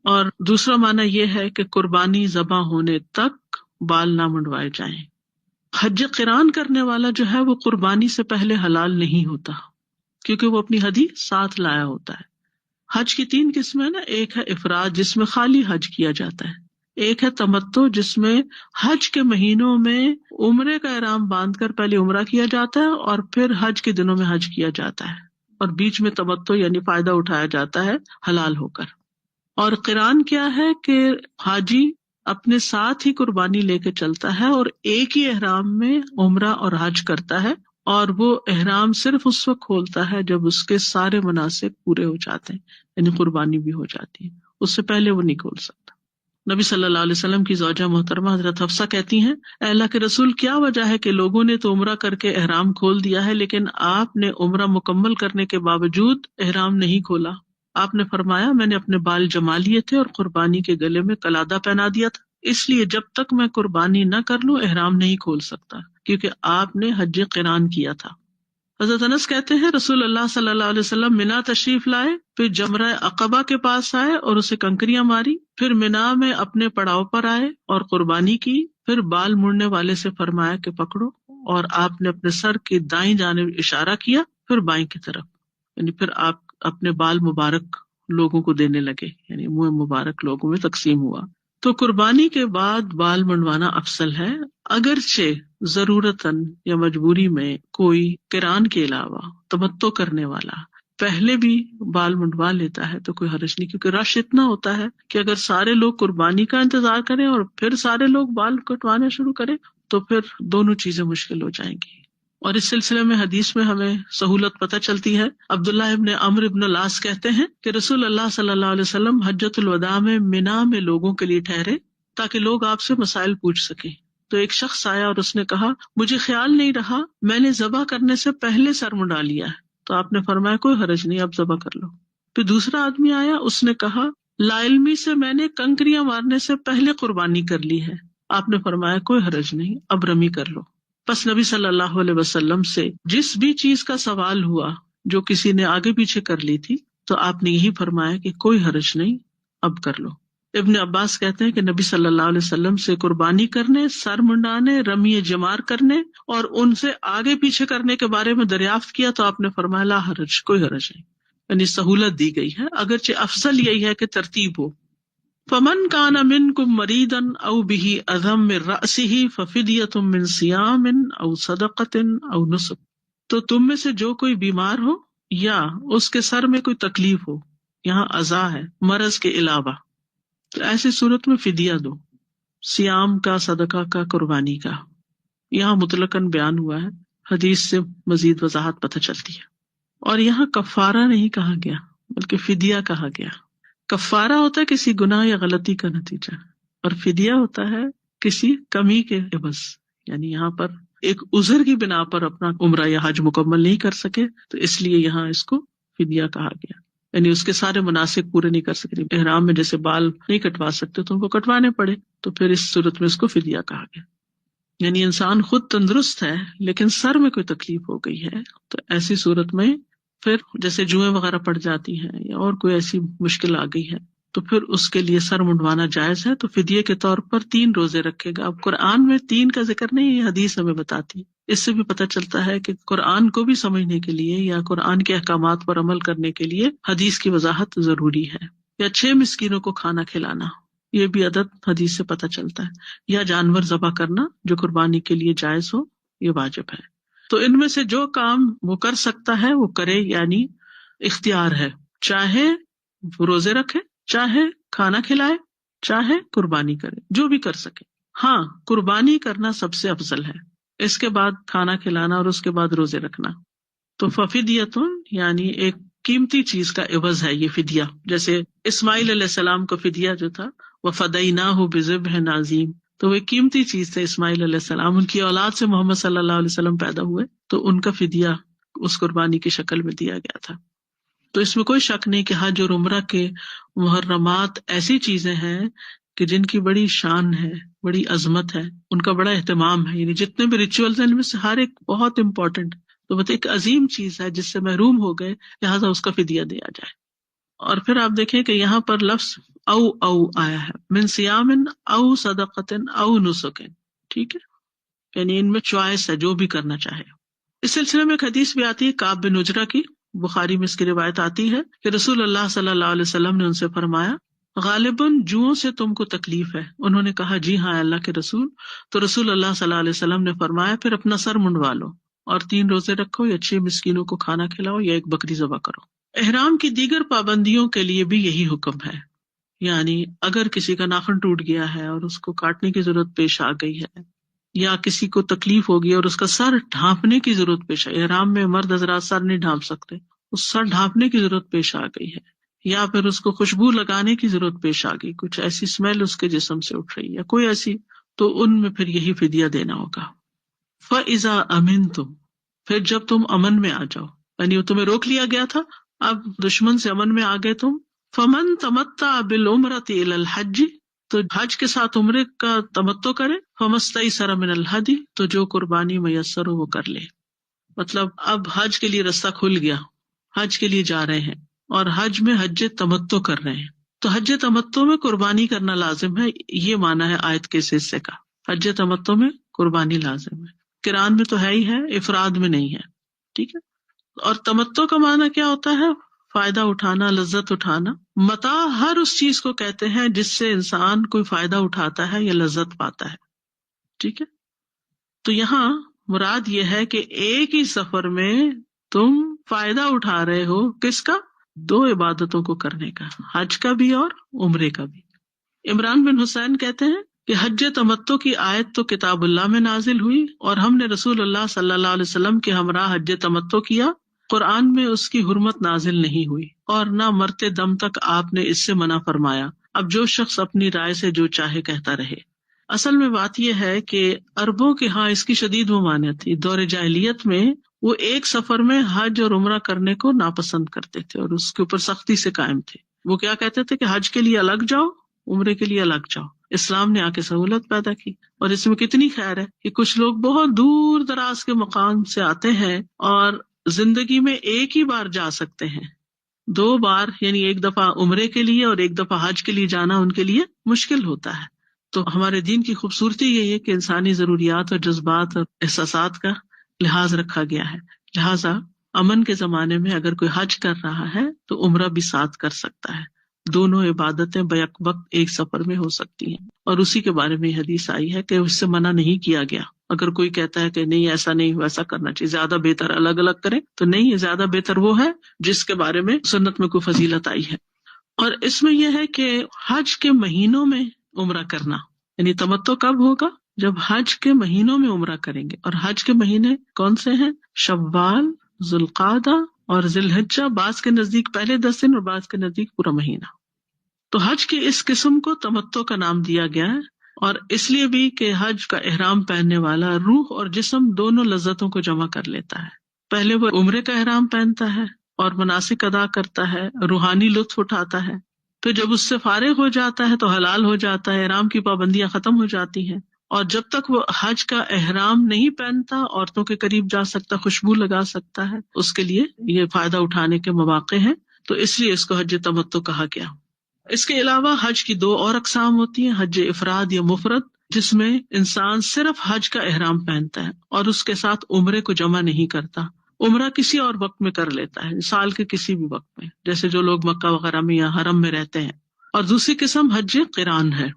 اور دوسرا معنی یہ ہے کہ قربانی ذبح ہونے تک بال نہ منڈوائے جائیں۔ حج قران کرنے والا جو ہے وہ قربانی سے پہلے حلال نہیں ہوتا، کیونکہ وہ اپنی ہدی ساتھ لایا ہوتا ہے۔ حج کی 3 قسمیں نا، ایک ہے افراد جس میں خالی حج کیا جاتا ہے، ایک ہے تمتع جس میں حج کے مہینوں میں عمرے کا احرام باندھ کر پہلے عمرہ کیا جاتا ہے اور پھر حج کے دنوں میں حج کیا جاتا ہے، اور بیچ میں تمتع یعنی فائدہ اٹھایا جاتا ہے حلال ہو کر۔ اور قران کیا ہے کہ حاجی اپنے ساتھ ہی قربانی لے کے چلتا ہے اور ایک ہی احرام میں عمرہ اور حج کرتا ہے، اور وہ احرام صرف اس وقت کھولتا ہے جب اس کے سارے مناسک پورے ہو جاتے ہیں، یعنی قربانی بھی ہو جاتی ہے، اس سے پہلے وہ نہیں کھول سکتا۔ نبی صلی اللہ علیہ وسلم کی زوجہ محترمہ حضرت حفصہ کہتی ہیں، اے اللہ کے رسول، کیا وجہ ہے کہ لوگوں نے تو عمرہ کر کے احرام کھول دیا ہے لیکن آپ نے عمرہ مکمل کرنے کے باوجود احرام نہیں کھولا؟ آپ نے فرمایا، میں نے اپنے بال جما لیے تھے اور قربانی کے گلے میں قلادہ پہنا دیا تھا، اس لیے جب تک میں قربانی نہ کر لوں احرام نہیں کھول سکتا، کیونکہ آپ نے حج قران کیا تھا۔ حضرت انس کہتے ہیں، رسول اللہ صلی اللہ علیہ وسلم منا تشریف لائے، پھر جمرہ عقبہ کے پاس آئے اور اسے کنکریاں ماری، پھر منا میں اپنے پڑاؤ پر آئے اور قربانی کی، پھر بال مڑنے والے سے فرمایا کہ پکڑو، اور آپ نے اپنے سر کی دائیں جانب اشارہ کیا، پھر بائیں کی طرف، یعنی پھر آپ اپنے بال مبارک لوگوں کو دینے لگے، یعنی منہ مبارک لوگوں میں تقسیم ہوا۔ تو قربانی کے بعد بال منڈوانا افضل ہے، اگرچہ ضرورتاً یا مجبوری میں کوئی قران کے علاوہ تمتع کرنے والا پہلے بھی بال منڈوا لیتا ہے تو کوئی حرج نہیں، کیونکہ رش اتنا ہوتا ہے کہ اگر سارے لوگ قربانی کا انتظار کریں اور پھر سارے لوگ بال کٹوانا شروع کریں تو پھر دونوں چیزیں مشکل ہو جائیں گی۔ اور اس سلسلے میں حدیث میں ہمیں سہولت پتہ چلتی ہے۔ عبداللہ ابن عمرو ابن العاص کہتے ہیں کہ رسول اللہ صلی اللہ علیہ وسلم حجۃ الوداع میں منا میں لوگوں کے لیے ٹھہرے تاکہ لوگ آپ سے مسائل پوچھ سکیں۔ تو ایک شخص آیا اور اس نے کہا، مجھے خیال نہیں رہا، میں نے ذبح کرنے سے پہلے سر منڈا لیا ہے۔ تو آپ نے فرمایا، کوئی حرج نہیں، اب ذبح کر لو۔ پھر دوسرا آدمی آیا، اس نے کہا، لا علمی سے میں نے کنکریاں مارنے سے پہلے قربانی کر لی ہے۔ آپ نے فرمایا، کوئی حرج نہیں، اب رمی کر لو۔ پس نبی صلی اللہ علیہ وسلم سے جس بھی چیز کا سوال ہوا جو کسی نے آگے پیچھے کر لی تھی تو آپ نے یہی فرمایا کہ کوئی حرج نہیں، اب کر لو۔ ابن عباس کہتے ہیں کہ نبی صلی اللہ علیہ وسلم سے قربانی کرنے، سر منڈانے، رمی جمار کرنے اور ان سے آگے پیچھے کرنے کے بارے میں دریافت کیا تو آپ نے فرمایا، لا حرج، کوئی حرج نہیں، یعنی سہولت دی گئی ہے، اگرچہ افضل یہی ہے کہ ترتیب ہو۔ فمن کان منکم مریضا او بہ اذی من رأسہ ففدیۃ من صیام او صدقۃ او نسک، تو تم میں سے جو کوئی بیمار ہو یا اس کے سر میں کوئی تکلیف ہو، یہاں اذی ہے مرض کے علاوہ، تو ایسی صورت میں فدیہ دو، صیام کا، صدقہ کا، قربانی کا۔ یہاں مطلقاً بیان ہوا ہے، حدیث سے مزید وضاحت پتہ چلتی ہے۔ اور یہاں کفارہ نہیں کہا گیا بلکہ فدیہ کہا گیا. کفارہ ہوتا ہے کسی گناہ یا غلطی کا نتیجہ، اور فدیہ ہوتا ہے کسی کمی کے عوض. یعنی یہاں پر ایک عذر کی بنا پر اپنا عمرہ یا حج مکمل نہیں کر سکے تو اس لیے یہاں اس کو فدیہ کہا گیا. یعنی اس کے سارے مناسک پورے نہیں کر سکتے. احرام میں جیسے بال نہیں کٹوا سکتے تو ان کو کٹوانے پڑے، تو پھر اس صورت میں اس کو فدیہ کہا گیا. یعنی انسان خود تندرست ہے لیکن سر میں کوئی تکلیف ہو گئی ہے تو ایسی صورت میں پھر جیسے جوئیں وغیرہ پڑ جاتی ہیں یا اور کوئی ایسی مشکل آ گئی ہے تو پھر اس کے لیے سر منڈوانا جائز ہے. تو فدیے کے طور پر 3 روزے رکھے گا. اب قرآن میں 3 کا ذکر نہیں، یہ حدیث ہمیں بتاتی ہے. اس سے بھی پتہ چلتا ہے کہ قرآن کو بھی سمجھنے کے لیے یا قرآن کے احکامات پر عمل کرنے کے لیے حدیث کی وضاحت ضروری ہے. یا 6 مسکینوں کو کھانا کھلانا، یہ بھی عدد حدیث سے پتہ چلتا ہے. یا جانور ذبح کرنا جو قربانی کے لیے جائز ہو، یہ واجب ہے. تو ان میں سے جو کام وہ کر سکتا ہے وہ کرے، یعنی اختیار ہے. چاہے وہ روزے رکھے، چاہے کھانا کھلائے، چاہے قربانی کرے، جو بھی کر سکے. ہاں، قربانی کرنا سب سے افضل ہے، اس کے بعد کھانا کھلانا اور اس کے بعد روزے رکھنا. تو ففدیۃ یعنی ایک قیمتی چیز کا عوض ہے یہ فدیہ. جیسے اسماعیل علیہ السلام کا فدیہ جو تھا وَفَدَيْنَاهُ بِذِبْحٍ عَظِيمٍ، تو وہ قیمتی چیز تھے. اسماعیل علیہ السلام، ان کی اولاد سے محمد صلی اللہ علیہ وسلم پیدا ہوئے تو ان کا فدیہ اس قربانی کی شکل میں دیا گیا تھا. تو اس میں کوئی شک نہیں کہ حج اور عمرہ کے محرمات ایسی چیزیں ہیں کہ جن کی بڑی شان ہے، بڑی عظمت ہے، ان کا بڑا اہتمام ہے. یعنی جتنے بھی ریچولز ہیں ان میں سے ہر ایک بہت امپورٹنٹ، تو وہ ایک عظیم چیز ہے جس سے محروم ہو گئے، لہٰذا اس کا فدیہ دیا جائے. اور پھر آپ دیکھیں کہ یہاں پر لفظ او آیا ہے، من صیام او صدقۃ او نسک، ٹھیک ہے، یعنی ان میں چوائس ہے جو بھی کرنا چاہے. اس سلسلے میں ایک حدیث بھی آتی ہے کعب بن عجرہ کی، بخاری میں اس کی روایت آتی ہے کہ رسول اللہ صلی اللہ علیہ وسلم نے ان سے فرمایا غالباً جوؤں سے تم کو تکلیف ہے. انہوں نے کہا جی ہاں اللہ کے رسول. تو رسول اللہ صلی اللہ علیہ وسلم نے فرمایا پھر اپنا سر منڈوا لو اور 3 روزے رکھو یا 6 مسکینوں کو کھانا کھلاؤ یا ایک بکری ذبح کرو. احرام کی دیگر پابندیوں کے لیے بھی یہی حکم ہے. یعنی اگر کسی کا ناخن ٹوٹ گیا ہے اور اس کو کاٹنے کی ضرورت پیش آ گئی ہے، یا کسی کو تکلیف ہوگی اور اس کا سر ڈھانپنے کی ضرورت پیش آئی، احرام میں مرد حضرات سر نہیں ڈھانپ سکتے، اس سر ڈھانپنے کی ضرورت پیش آ گئی ہے، یا پھر اس کو خوشبو لگانے کی ضرورت پیش آ گئی، کچھ ایسی اسمیل اس کے جسم سے اٹھ رہی ہے کوئی ایسی، تو ان میں پھر یہی فدیہ دینا ہوگا. فَإِذَا أَمِنْتُمْ، پھر جب تم امن میں آ جاؤ، یعنی تمہیں روک لیا گیا تھا، اب دشمن سے امن میں آ گئے تم. فَمَن تَمَتَّعَ بِالْعُمْرَةِ إِلَى الْحَجِّ، تو حج کے ساتھ عمرے کا تمتع کرے. فَمَسْتَيْسَرَ مِنَ الْهَدْيِ، تو جو قربانی میسر ہو وہ کر لے. مطلب اب حج کے لیے رستہ کھل گیا، حج کے لیے جا رہے ہیں اور حج میں حج تمتع کر رہے ہیں، تو حج تمتع میں قربانی کرنا لازم ہے. یہ معنی ہے آیت کے اس حصے کا، حج تمتع میں قربانی لازم ہے. قران میں تو ہے ہی ہے، افراد میں نہیں ہے، ٹھیک ہے. اور تمتع کا معنی کیا ہوتا ہے؟ فائدہ اٹھانا، لذت اٹھانا. متاع ہر اس چیز کو کہتے ہیں جس سے انسان کوئی فائدہ اٹھاتا ہے یا لذت پاتا ہے، ٹھیک ہے. تو یہاں مراد یہ ہے کہ ایک ہی سفر میں تم فائدہ اٹھا رہے ہو، کس کا؟ 2 عبادتوں کو کرنے کا، حج کا بھی اور عمرے کا بھی. عمران بن حسین کہتے ہیں کہ حج تمتع کی آیت تو کتاب اللہ میں نازل ہوئی اور ہم نے رسول اللہ صلی اللہ علیہ وسلم کے ہمراہ حج تمتع کیا. قرآن میں اس کی حرمت نازل نہیں ہوئی اور نہ مرتے دم تک آپ نے اس سے منع فرمایا. اب جو شخص اپنی رائے سے جو چاہے کہتا رہے. اصل میں بات یہ ہے کہ عربوں کے ہاں اس کی شدید ممانعت تھی. دور جاہلیت میں وہ ایک سفر میں حج اور عمرہ کرنے کو ناپسند کرتے تھے اور اس کے اوپر سختی سے قائم تھے. وہ کیا کہتے تھے کہ حج کے لیے الگ جاؤ، عمرے کے لیے الگ جاؤ. اسلام نے آ کے سہولت پیدا کی اور اس میں کتنی خیر ہے کہ کچھ لوگ بہت دور دراز کے مقام سے آتے ہیں اور زندگی میں ایک ہی بار جا سکتے ہیں. 2 بار یعنی ایک دفعہ عمرے کے لیے اور ایک دفعہ حج کے لیے جانا ان کے لیے مشکل ہوتا ہے. تو ہمارے دین کی خوبصورتی یہی ہے کہ انسانی ضروریات اور جذبات اور احساسات کا لحاظ رکھا گیا ہے. لہٰذا امن کے زمانے میں اگر کوئی حج کر رہا ہے تو عمرہ بھی ساتھ کر سکتا ہے. دونوں عبادتیں بیک وقت ایک سفر میں ہو سکتی ہیں اور اسی کے بارے میں حدیث آئی ہے کہ اس سے منع نہیں کیا گیا. اگر کوئی کہتا ہے کہ نہیں ایسا نہیں ویسا کرنا چاہیے، زیادہ بہتر الگ الگ کریں، تو نہیں، زیادہ بہتر وہ ہے جس کے بارے میں سنت میں کوئی فضیلت آئی ہے. اور اس میں یہ ہے کہ حج کے مہینوں میں عمرہ کرنا، یعنی تمتع کب ہوگا؟ جب حج کے مہینوں میں عمرہ کریں گے. اور حج کے مہینے کون سے ہیں؟ شوال، ذوالقعدہ اور ذی الحجہ بعض کے نزدیک پہلے 10 دن اور بعض کے نزدیک پورا مہینہ. تو حج کی اس قسم کو تمتع کا نام دیا گیا ہے، اور اس لیے بھی کہ حج کا احرام پہننے والا روح اور جسم دونوں لذتوں کو جمع کر لیتا ہے. پہلے وہ عمرے کا احرام پہنتا ہے اور مناسک ادا کرتا ہے، روحانی لطف اٹھاتا ہے. پھر جب اس سے فارغ ہو جاتا ہے تو حلال ہو جاتا ہے، احرام کی پابندیاں ختم ہو جاتی ہیں. اور جب تک وہ حج کا احرام نہیں پہنتا، عورتوں کے قریب جا سکتا، خوشبو لگا سکتا ہے، اس کے لیے یہ فائدہ اٹھانے کے مواقع ہیں. تو اس لیے اس کو حج تمتع کہا گیا. اس کے علاوہ حج کی 2 اور اقسام ہوتی ہیں، حج افراد یا مفرد، جس میں انسان صرف حج کا احرام پہنتا ہے اور اس کے ساتھ عمرے کو جمع نہیں کرتا. عمرہ کسی اور وقت میں کر لیتا ہے، سال کے کسی بھی وقت میں، جیسے جو لوگ مکہ وغیرہ میں یا حرم میں رہتے ہیں. اور دوسری قسم حج قران ہے،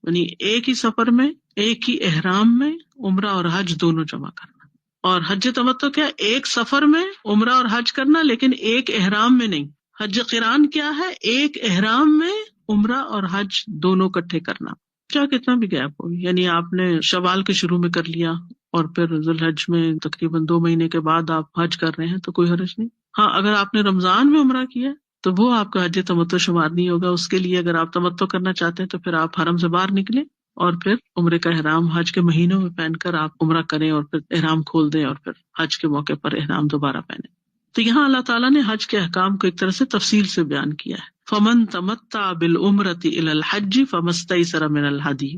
یعنی ایک ہی سفر میں ایک ہی احرام میں عمرہ اور حج دونوں جمع کرنا. اور حج تمتع کیا؟ ایک سفر میں عمرہ اور حج کرنا، لیکن ایک احرام میں نہیں. حج قران کیا ہے؟ ایک احرام میں عمرہ اور حج دونوں اکٹھے کرنا، چاہے کتنا بھی گیپ ہو. یعنی آپ نے شوال کے شروع میں کر لیا اور پھر ذی الحج میں تقریباً 2 مہینے کے بعد آپ حج کر رہے ہیں تو کوئی حرج نہیں. ہاں، اگر آپ نے رمضان میں عمرہ کیا تو وہ آپ کا حج تمتع شمار نہیں ہوگا. اس کے لیے اگر آپ تمتع کرنا چاہتے ہیں تو پھر آپ حرم سے باہر نکلیں اور پھر عمرے کا احرام حج کے مہینوں میں پہن کر آپ عمرہ کریں اور پھر احرام کھول دیں اور پھر حج کے موقع پر احرام دوبارہ پہنیں. تو یہاں اللہ تعالیٰ نے حج کے احکام کو ایک طرح سے تفصیل سے بیان کیا ہے. فمن تمتع بالعمرۃ الی الحج فما استیسر من الہدی.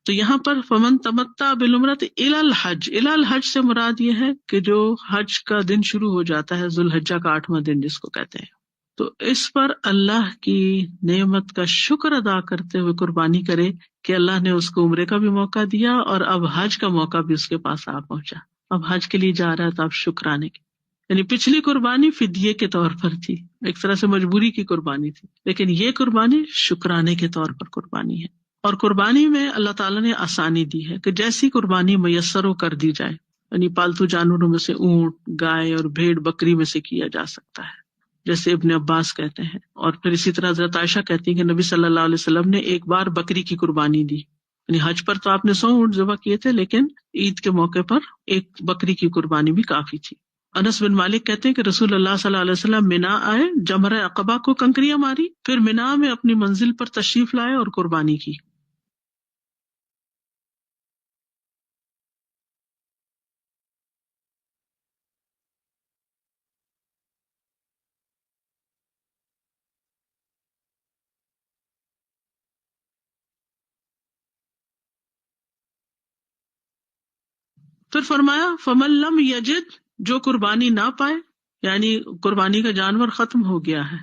تو یہاں پر فمن تمتع بالعمرۃ الی الحج، الی الحج سے مراد یہ ہے کہ جو حج کا دن شروع ہو جاتا ہے ذو الحجہ کا 8واں دن جس کو کہتے ہیں، تو اس پر اللہ کی نعمت کا شکر ادا کرتے ہوئے قربانی کرے کہ اللہ نے اس کو عمرے کا بھی موقع دیا اور اب حج کا موقع بھی اس کے پاس آ پہنچا. اب حج کے لیے جا رہا ہے تو اب شکرانے کی، یعنی پچھلی قربانی فدیے کے طور پر تھی، ایک طرح سے مجبوری کی قربانی تھی، لیکن یہ قربانی شکرانے کے طور پر قربانی ہے. اور قربانی میں اللہ تعالیٰ نے آسانی دی ہے کہ جیسی قربانی میسر ہو کر دی جائے، یعنی پالتو جانوروں میں سے اونٹ، گائے اور بھیڑ بکری میں سے کیا جا سکتا ہے، جیسے ابن عباس کہتے ہیں. اور پھر اسی طرح حضرت عائشہ کہتی ہیں کہ نبی صلی اللہ علیہ وسلم نے ایک بار بکری کی قربانی دی. یعنی حج پر تو آپ نے 100 اونٹ ذبح کیے تھے، لیکن عید کے موقع پر ایک بکری کی قربانی بھی کافی تھی. انس بن مالک کہتے ہیں کہ رسول اللہ صلی اللہ علیہ وسلم مینا آئے، جمرہ عقبہ کو کنکریاں ماری، پھر مینا میں اپنی منزل پر تشریف لائے اور قربانی کی. پھر فرمایا فمن لم یجد، جو قربانی نہ پائے، یعنی قربانی کا جانور ختم ہو گیا ہے.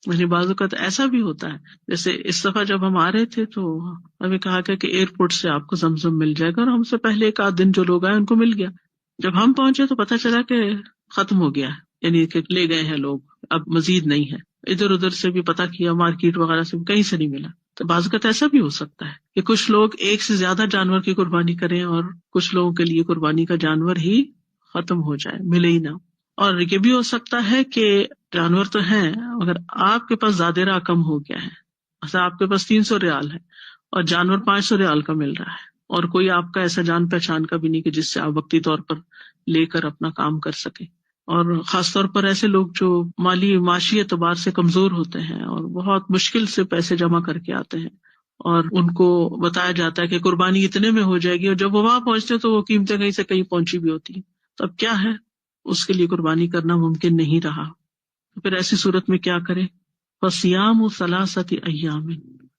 یعنی بعض اوقات ایسا بھی ہوتا ہے، جیسے اس دفعہ جب ہم آ رہے تھے تو ہمیں کہا گیا کہ ایئرپورٹ سے آپ کو زمزم مل جائے گا، اور ہم سے پہلے ایک آدھ دن جو لوگ آئے ان کو مل گیا. جب ہم پہنچے تو پتہ چلا کہ ختم ہو گیا ہے، یعنی کہ لے گئے ہیں لوگ، اب مزید نہیں ہے. ادھر ادھر سے بھی پتہ کیا، مارکیٹ وغیرہ سے بھی، کہیں سے نہیں ملا. تو بعض اوقات ایسا بھی ہو سکتا ہے کہ کچھ لوگ ایک سے زیادہ جانور کی قربانی کریں اور کچھ لوگوں کے لیے قربانی کا جانور ہی ختم ہو جائے، ملے ہی نہ. اور یہ بھی ہو سکتا ہے کہ جانور تو ہیں مگر آپ کے پاس زیادہ راہ کم ہو گیا ہے، ایسا آپ کے پاس 300 ریال ہے اور جانور 500 ریال کا مل رہا ہے، اور کوئی آپ کا ایسا جان پہچان کا بھی نہیں کہ جس سے آپ وقتی طور پر لے کر اپنا کام کر سکیں. اور خاص طور پر ایسے لوگ جو معاشی اعتبار سے کمزور ہوتے ہیں اور بہت مشکل سے پیسے جمع کر کے آتے ہیں، اور ان کو بتایا جاتا ہے کہ قربانی اتنے میں ہو جائے گی، اور جب وہ وہاں پہنچتے تو وہ قیمتیں کہیں سے کہیں پہنچی بھی ہوتی ہیں. تو اب کیا ہے، اس کے لیے قربانی کرنا ممکن نہیں رہا. تو پھر ایسی صورت میں کیا کرے؟ فصیام 3 ایام،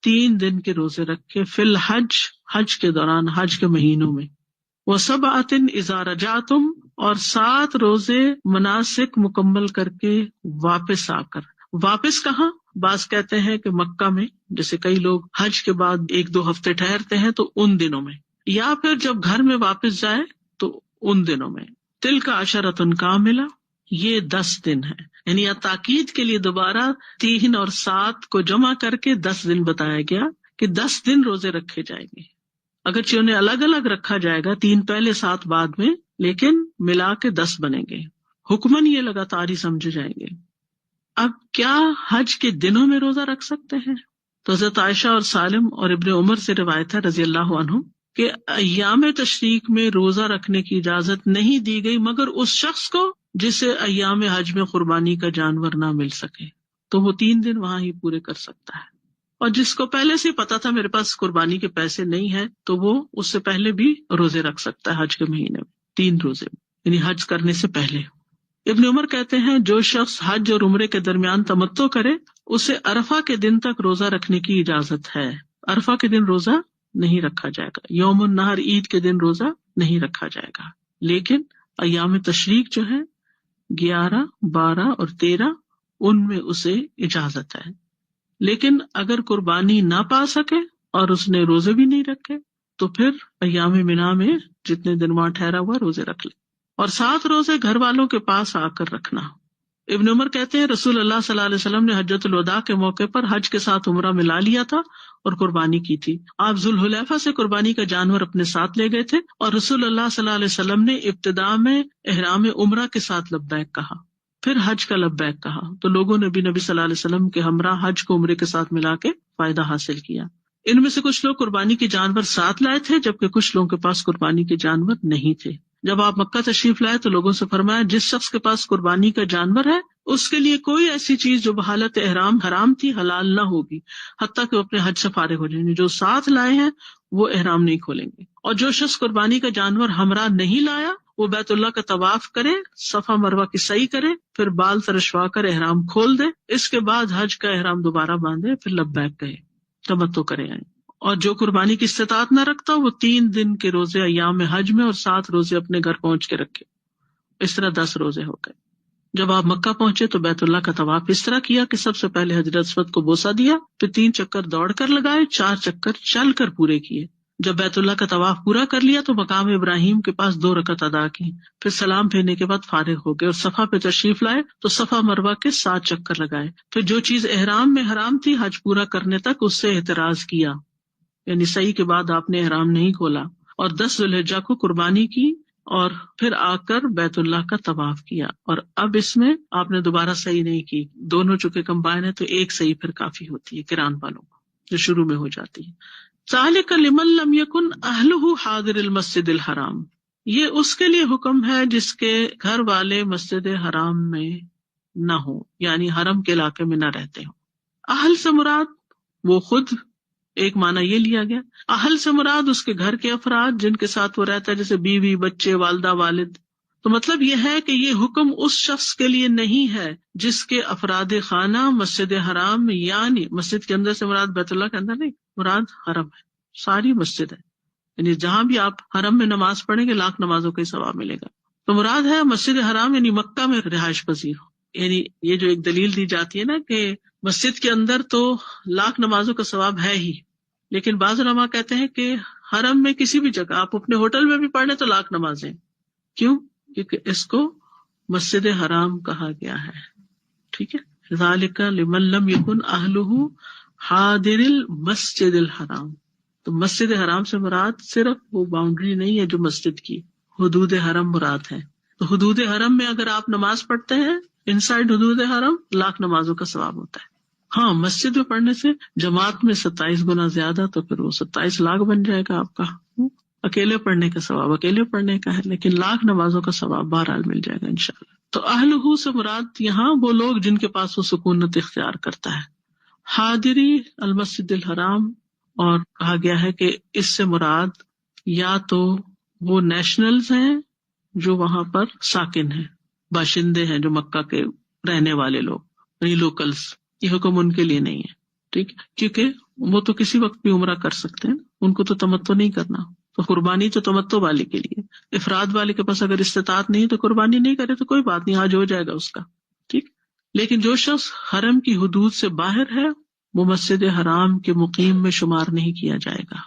3 دن کے روزے رکھے، فی الحج، حج کے دوران، حج کے مہینوں میں، وَسَبْعَةٍ إِذَا رَجَعْتُمْ، اور 7 روزے مناسک مکمل کر کے واپس آ کر. واپس کہاں؟ بعض کہتے ہیں کہ مکہ میں، جیسے کئی لوگ حج کے بعد 1-2 ہفتے ٹھہرتے ہیں تو ان دنوں میں، یا پھر جب گھر میں واپس جائے تو ان دنوں میں. تِلْكَ عَشَرَةٌ كَامِلَةٌ، یہ 10 دن ہے. یعنی تاکید کے لیے دوبارہ 3 اور 7 کو جمع کر کے 10 دن بتایا گیا کہ 10 دن روزے رکھے جائیں گے. اگرچہ انہیں الگ الگ رکھا جائے گا، 3 پہلے 7 بعد میں، لیکن ملا کے 10 بنیں گے. حکماً یہ لگاتار ہی سمجھے جائیں گے. اب کیا حج کے دنوں میں روزہ رکھ سکتے ہیں؟ تو حضرت عائشہ اور سالم اور ابن عمر سے روایت ہے رضی اللہ عنہ کہ ایام تشریق میں روزہ رکھنے کی اجازت نہیں دی گئی مگر اس شخص کو جسے ایام حج میں قربانی کا جانور نہ مل سکے تو وہ 3 دن وہاں ہی پورے کر سکتا ہے، اور جس کو پہلے سے پتا تھا میرے پاس قربانی کے پیسے نہیں ہیں تو وہ اس سے پہلے بھی روزے رکھ سکتا ہے حج کے مہینے میں، 3 روزے، یعنی حج کرنے سے پہلے۔ ابن عمر کہتے ہیں جو شخص حج اور عمرے کے درمیان تمتع کرے اسے عرفہ کے دن تک روزہ رکھنے کی اجازت ہے۔ عرفہ کے دن روزہ نہیں رکھا جائے گا، یوم النہر عید کے دن روزہ نہیں رکھا جائے گا، لیکن ایام تشریق جو ہے 11، 12 اور 13 ان میں اسے اجازت ہے۔ لیکن اگر قربانی نہ پا سکے اور اس نے روزے بھی نہیں رکھے تو پھر ایام منا میں جتنے دن وہاں ٹھہرا ہوا روزے رکھ لے، اور 7 روزے گھر والوں کے پاس آ کر رکھنا۔ ابن عمر کہتے ہیں رسول اللہ صلی اللہ علیہ وسلم نے حجۃ الوداع کے موقع پر حج کے ساتھ عمرہ ملا لیا تھا اور قربانی کی تھی۔ آپ ذوالحلیفہ سے قربانی کا جانور اپنے ساتھ لے گئے تھے، اور رسول اللہ صلی اللہ علیہ وسلم نے ابتداء میں احرام عمرہ کے ساتھ لبیک کہا، پھر حج کا لبیک کہا، تو لوگوں نے بھی نبی صلی اللہ علیہ وسلم کے ہمراہ حج کو عمرے کے ساتھ ملا کے فائدہ حاصل کیا۔ ان میں سے کچھ لوگ قربانی کے جانور ساتھ لائے تھے جبکہ کچھ لوگوں کے پاس قربانی کے جانور نہیں تھے۔ جب آپ مکہ تشریف لائے تو لوگوں سے فرمایا جس شخص کے پاس قربانی کا جانور ہے اس کے لیے کوئی ایسی چیز جو بحالت احرام حرام تھی حلال نہ ہوگی حتیٰ کہ وہ اپنے حج سے فارغ ہو جائیں گے۔ جو ساتھ لائے ہیں وہ احرام نہیں کھولیں گے، اور جو شخص قربانی کا جانور ہمراہ نہیں لایا وہ بیت اللہ کا طواف کرے، صفا مروہ کی سعی کرے، پھر بال ترشوا کر احرام کھول دے، اس کے بعد حج کا احرام دوبارہ باندھے، پھر لبیک کہے، تمتع کرے آئے۔ اور جو قربانی کی استطاعت نہ رکھتا وہ 3 دن کے روزے ایام حج میں اور 7 روزے اپنے گھر پہنچ کے رکھے، اس طرح 10 روزے ہو گئے۔ جب آپ مکہ پہنچے تو بیت اللہ کا طواف اس طرح کیا کہ سب سے پہلے حجرت اسود کو بوسہ دیا، پھر 3 چکر دوڑ کر لگائے، 4 چکر چل کر پورے کیے۔ جب بیت اللہ کا طواف پورا کر لیا تو مقام ابراہیم کے پاس 2 رکعت ادا کی، پھر سلام پھیرنے کے بعد فارغ ہو گئے اور صفا پہ تشریف لائے تو صفا مروہ کے 7 چکر لگائے۔ پھر جو چیز احرام میں حرام تھی حج پورا کرنے تک اس سے احتراز کیا، یعنی سعی کے بعد آپ نے احرام نہیں کھولا، اور 10 ذوالحجہ کو قربانی کی اور پھر آ کر بیت اللہ کا طواف کیا۔ اور اب اس میں آپ نے دوبارہ سعی نہیں کی، دونوں چونکہ کمبائن ہے تو ایک سعی پھر کافی ہوتی ہے قران والوں کو جو شروع میں ہو جاتی ہے۔ ذالک لمن لم یکن اہلہ حاضر المسجد الحرام، یہ اس کے لیے حکم ہے جس کے گھر والے مسجد حرام میں نہ ہو، یعنی حرم کے علاقے میں نہ رہتے ہوں۔ اہل سے مراد وہ خود، ایک معنی یہ لیا گیا، اہل سے مراد اس کے گھر کے افراد جن کے ساتھ وہ رہتا ہے، جیسے بیوی، بچے، والدہ، والد۔ تو مطلب یہ ہے کہ یہ حکم اس شخص کے لیے نہیں ہے جس کے افراد خانہ مسجد حرام، یعنی مسجد کے اندر سے مراد بیت اللہ کے اندر نہیں، مراد حرم ہے، ساری مسجد ہے، یعنی جہاں بھی آپ حرم میں نماز پڑھیں گے 1,00,000 نمازوں کا ثواب ملے گا۔ تو مراد ہے مسجد حرام یعنی مکہ میں رہائش پذیر ہو۔ یعنی یہ جو ایک دلیل دی جاتی ہے نا کہ مسجد کے اندر تو 1,00,000 نمازوں کا ثواب ہے ہی، لیکن بعض علماء کہتے ہیں کہ حرم میں کسی بھی جگہ آپ اپنے ہوٹل میں بھی پڑھ لیں تو 1,00,000 نمازیں، کیوں؟ کیونکہ اس کو مسجد حرام کہا گیا ہے، ٹھیک ہے۔ ذالک لمن لم یکن اہلہ حاضر المسجد الحرام، تو مسجد حرام سے مراد صرف وہ باؤنڈری نہیں ہے جو مسجد کی، حدود حرم مراد ہے۔ تو حدود حرم میں اگر آپ نماز پڑھتے ہیں انسائڈ حدود حرم 1,00,000 نمازوں کا ثواب ہوتا ہے۔ ہاں مسجد میں پڑھنے سے جماعت میں 27 گنا زیادہ، تو پھر وہ 27 لاکھ بن جائے گا آپ کا۔ اکیلے پڑھنے کا ثواب اکیلے پڑھنے کا ہے، لیکن 1,00,000 نمازوں کا ثواب بہرحال مل جائے گا انشاءاللہ۔ تو اہلہ سے مراد یہاں وہ لوگ جن کے پاس وہ سکونت اختیار کرتا ہے۔ حاضری المسجد الحرام، اور کہا گیا ہے کہ اس سے مراد یا تو وہ نیشنلز ہیں جو وہاں پر ساکن ہیں، باشندے ہیں، جو مکہ کے رہنے والے لوگ، یعنی لوکلز، یہ حکم ان کے لیے نہیں ہے، ٹھیک، کیونکہ وہ تو کسی وقت بھی عمرہ کر سکتے ہیں، ان کو تو تمتع نہیں کرنا۔ تو قربانی تو تمتع والے کے لیے، افراد والے کے پاس اگر استطاعت نہیں تو قربانی نہیں کرے تو کوئی بات نہیں، حج ہو جائے گا اس کا، ٹھیک۔ لیکن جو شخص حرم کی حدود سے باہر ہے وہ مسجد حرام کے مقیم میں شمار نہیں کیا جائے گا۔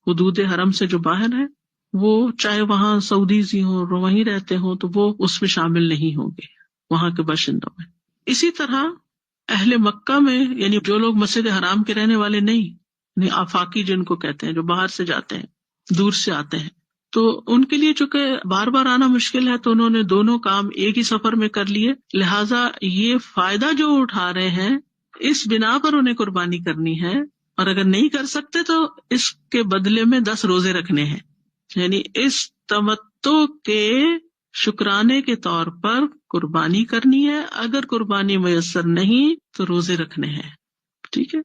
حدود حرم سے جو باہر ہے وہ چاہے وہاں سعودیز ہی ہوں، وہیں رہتے ہوں، تو وہ اس میں شامل نہیں ہوں گے، وہاں کے باشندوں میں۔ اسی طرح اہل مکہ میں، یعنی جو لوگ مسجد حرام کے رہنے والے نہیں، یعنی آفاقی جن کو کہتے ہیں، جو باہر سے جاتے ہیں، دور سے آتے ہیں، تو ان کے لیے چونکہ بار بار آنا مشکل ہے تو انہوں نے دونوں کام ایک ہی سفر میں کر لیے، لہٰذا یہ فائدہ جو اٹھا رہے ہیں اس بنا پر انہیں قربانی کرنی ہے، اور اگر نہیں کر سکتے تو اس کے بدلے میں 10 روزے رکھنے ہیں، یعنی اس تمتع کے شکرانے کے طور پر قربانی کرنی ہے، اگر قربانی میسر نہیں تو روزے رکھنے ہیں، ٹھیک ہے.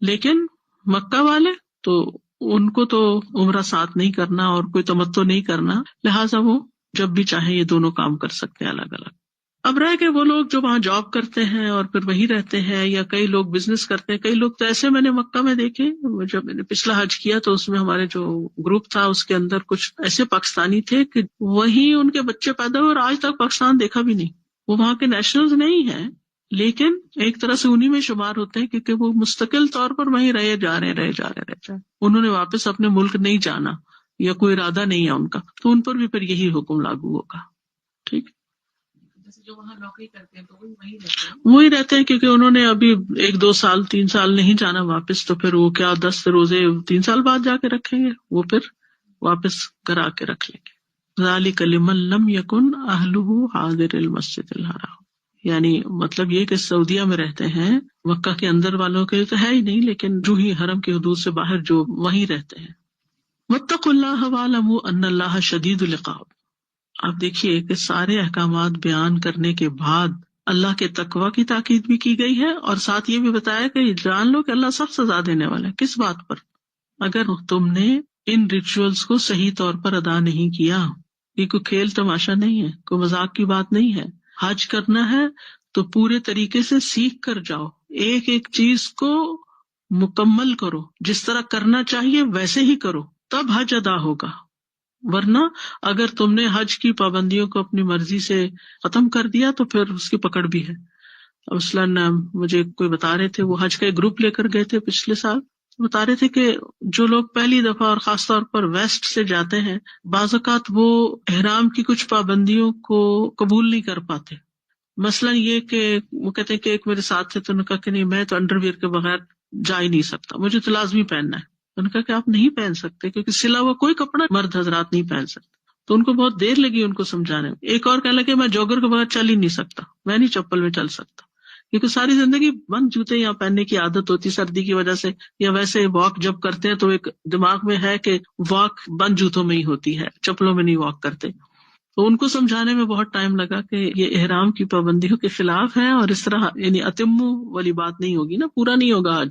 لیکن مکہ والے تو ان کو تو عمرہ ساتھ نہیں کرنا اور کوئی تمتع نہیں کرنا، لہٰذا وہ جب بھی چاہیں یہ دونوں کام کر سکتے ہیں الگ الگ. اب رہ کے وہ لوگ جو وہاں جاب کرتے ہیں اور پھر وہی رہتے ہیں، یا کئی لوگ بزنس کرتے ہیں. کئی لوگ تو ایسے میں نے مکہ میں دیکھے، جب میں نے پچھلا حج کیا تو اس میں ہمارے جو گروپ تھا اس کے اندر کچھ ایسے پاکستانی تھے کہ وہی ان کے بچے پیدا ہوئے اور آج تک پاکستان دیکھا بھی نہیں. وہ وہاں کے نیشنلز نہیں ہیں لیکن ایک طرح سے انہی میں شمار ہوتے ہیں، کیونکہ وہ مستقل طور پر وہیں رہے جا رہے. انہوں نے واپس اپنے ملک نہیں جانا یا کوئی ارادہ نہیں ہے ان کا، تو ان پر بھی پھر یہی حکم لاگو ہوگا. ٹھیک، جو وہاں نوکری کرتے ہیں تو وہی رہتے ہیں کیونکہ انہوں نے ابھی 1-2 سال 3 سال نہیں جانا واپس، تو پھر وہ کیا 10 روزے 3 سال بعد جا کے رکھیں گے، وہ پھر واپس کرا کے رکھ لیں گے. ذالک لمن لم یکن اہلہ حاضر المسجد الحرام، یعنی مطلب یہ کہ سعودیہ میں رہتے ہیں، مکہ کے اندر والوں کے لیے تو ہے ہی نہیں، لیکن جو ہی حرم کی حدود سے باہر جو وہیں رہتے ہیں. واتقوا اللہ واعلموا ان اللہ شدید العقاب. آپ دیکھیے کہ سارے احکامات بیان کرنے کے بعد اللہ کے تقوی کی تاکید بھی کی گئی ہے، اور ساتھ یہ بھی بتایا کہ جان لو کہ اللہ سخت سزا دینے والا ہے. کس بات پر؟ اگر تم نے ان ریچولز کو صحیح طور پر ادا نہیں کیا. یہ کوئی کھیل تماشا نہیں ہے، کوئی مذاق کی بات نہیں ہے. حج کرنا ہے تو پورے طریقے سے سیکھ کر جاؤ، ایک ایک چیز کو مکمل کرو، جس طرح کرنا چاہیے ویسے ہی کرو، تب حج ادا ہوگا. ورنہ اگر تم نے حج کی پابندیوں کو اپنی مرضی سے ختم کر دیا تو پھر اس کی پکڑ بھی ہے. مثلاً مجھے کوئی بتا رہے تھے، وہ حج کا ایک گروپ لے کر گئے تھے پچھلے سال، بتا رہے تھے کہ جو لوگ پہلی دفعہ اور خاص طور پر ویسٹ سے جاتے ہیں، بعض اوقات وہ احرام کی کچھ پابندیوں کو قبول نہیں کر پاتے. مثلاً یہ کہ وہ کہتے ہیں کہ ایک میرے ساتھ تھے تو انہوں نے کہا کہ نہیں، میں تو انڈر ویئر کے بغیر جا ہی نہیں سکتا، مجھے تو لازمی پہننا ہے. انہوں نے کہا کہ آپ نہیں پہن سکتے کیونکہ سلا ہوا کوئی کپڑا مرد حضرات نہیں پہن سکتے. تو ان کو بہت دیر لگی ان کو سمجھانے میں. ایک اور کہنے لگے میں جوگر کے بغیر چل ہی نہیں سکتا، میں نہیں چپل میں چل سکتا، کیونکہ ساری زندگی بند جوتے یہاں پہننے کی عادت ہوتی سردی کی وجہ سے، یا ویسے واک جب کرتے ہیں تو ایک دماغ میں ہے کہ واک بند جوتوں میں ہی ہوتی ہے، چپلوں میں نہیں واک کرتے. تو ان کو سمجھانے میں بہت ٹائم لگا کہ یہ احرام کی پابندیوں کے خلاف ہے، اور اس طرح یعنی اتمو والی بات نہیں ہوگی نا، پورا نہیں ہوگا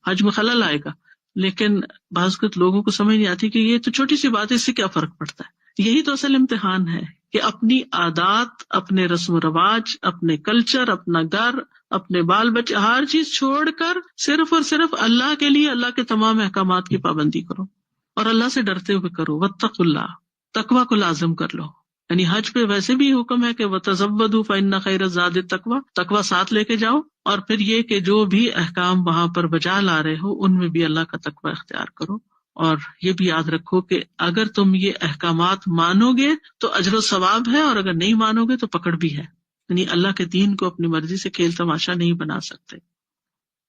حج میں خلل آئے گا. لیکن بعض اوقات لوگوں کو سمجھ نہیں آتی کہ یہ تو چھوٹی سی بات ہے، اس سے کیا فرق پڑتا ہے. یہی تو اصل امتحان ہے کہ اپنی عادات، اپنے رسم و رواج، اپنے کلچر، اپنا گھر، اپنے بال بچے، ہر چیز چھوڑ کر صرف اور صرف اللہ کے لیے اللہ کے تمام احکامات کی پابندی کرو، اور اللہ سے ڈرتے ہوئے کرو. واتقوا اللہ، تقوی کو لازم کر لو. یعنی حج پہ ویسے بھی حکم ہے کہ وَتَزَوَّدُوا فَإِنَّ خَيْرَ الزَّادِ التَّقْوَىٰ، تقوی ساتھ لے کے جاؤ. اور پھر یہ کہ جو بھی احکام وہاں پر بجا لا رہے ہو ان میں بھی اللہ کا تقوی اختیار کرو. اور یہ بھی یاد رکھو کہ اگر تم یہ احکامات مانو گے تو اجر و ثواب ہے، اور اگر نہیں مانو گے تو پکڑ بھی ہے. یعنی اللہ کے دین کو اپنی مرضی سے کھیل تماشا نہیں بنا سکتے.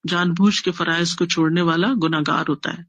جان بوجھ کے فرائض کو چھوڑنے والا گناہگار ہوتا ہے.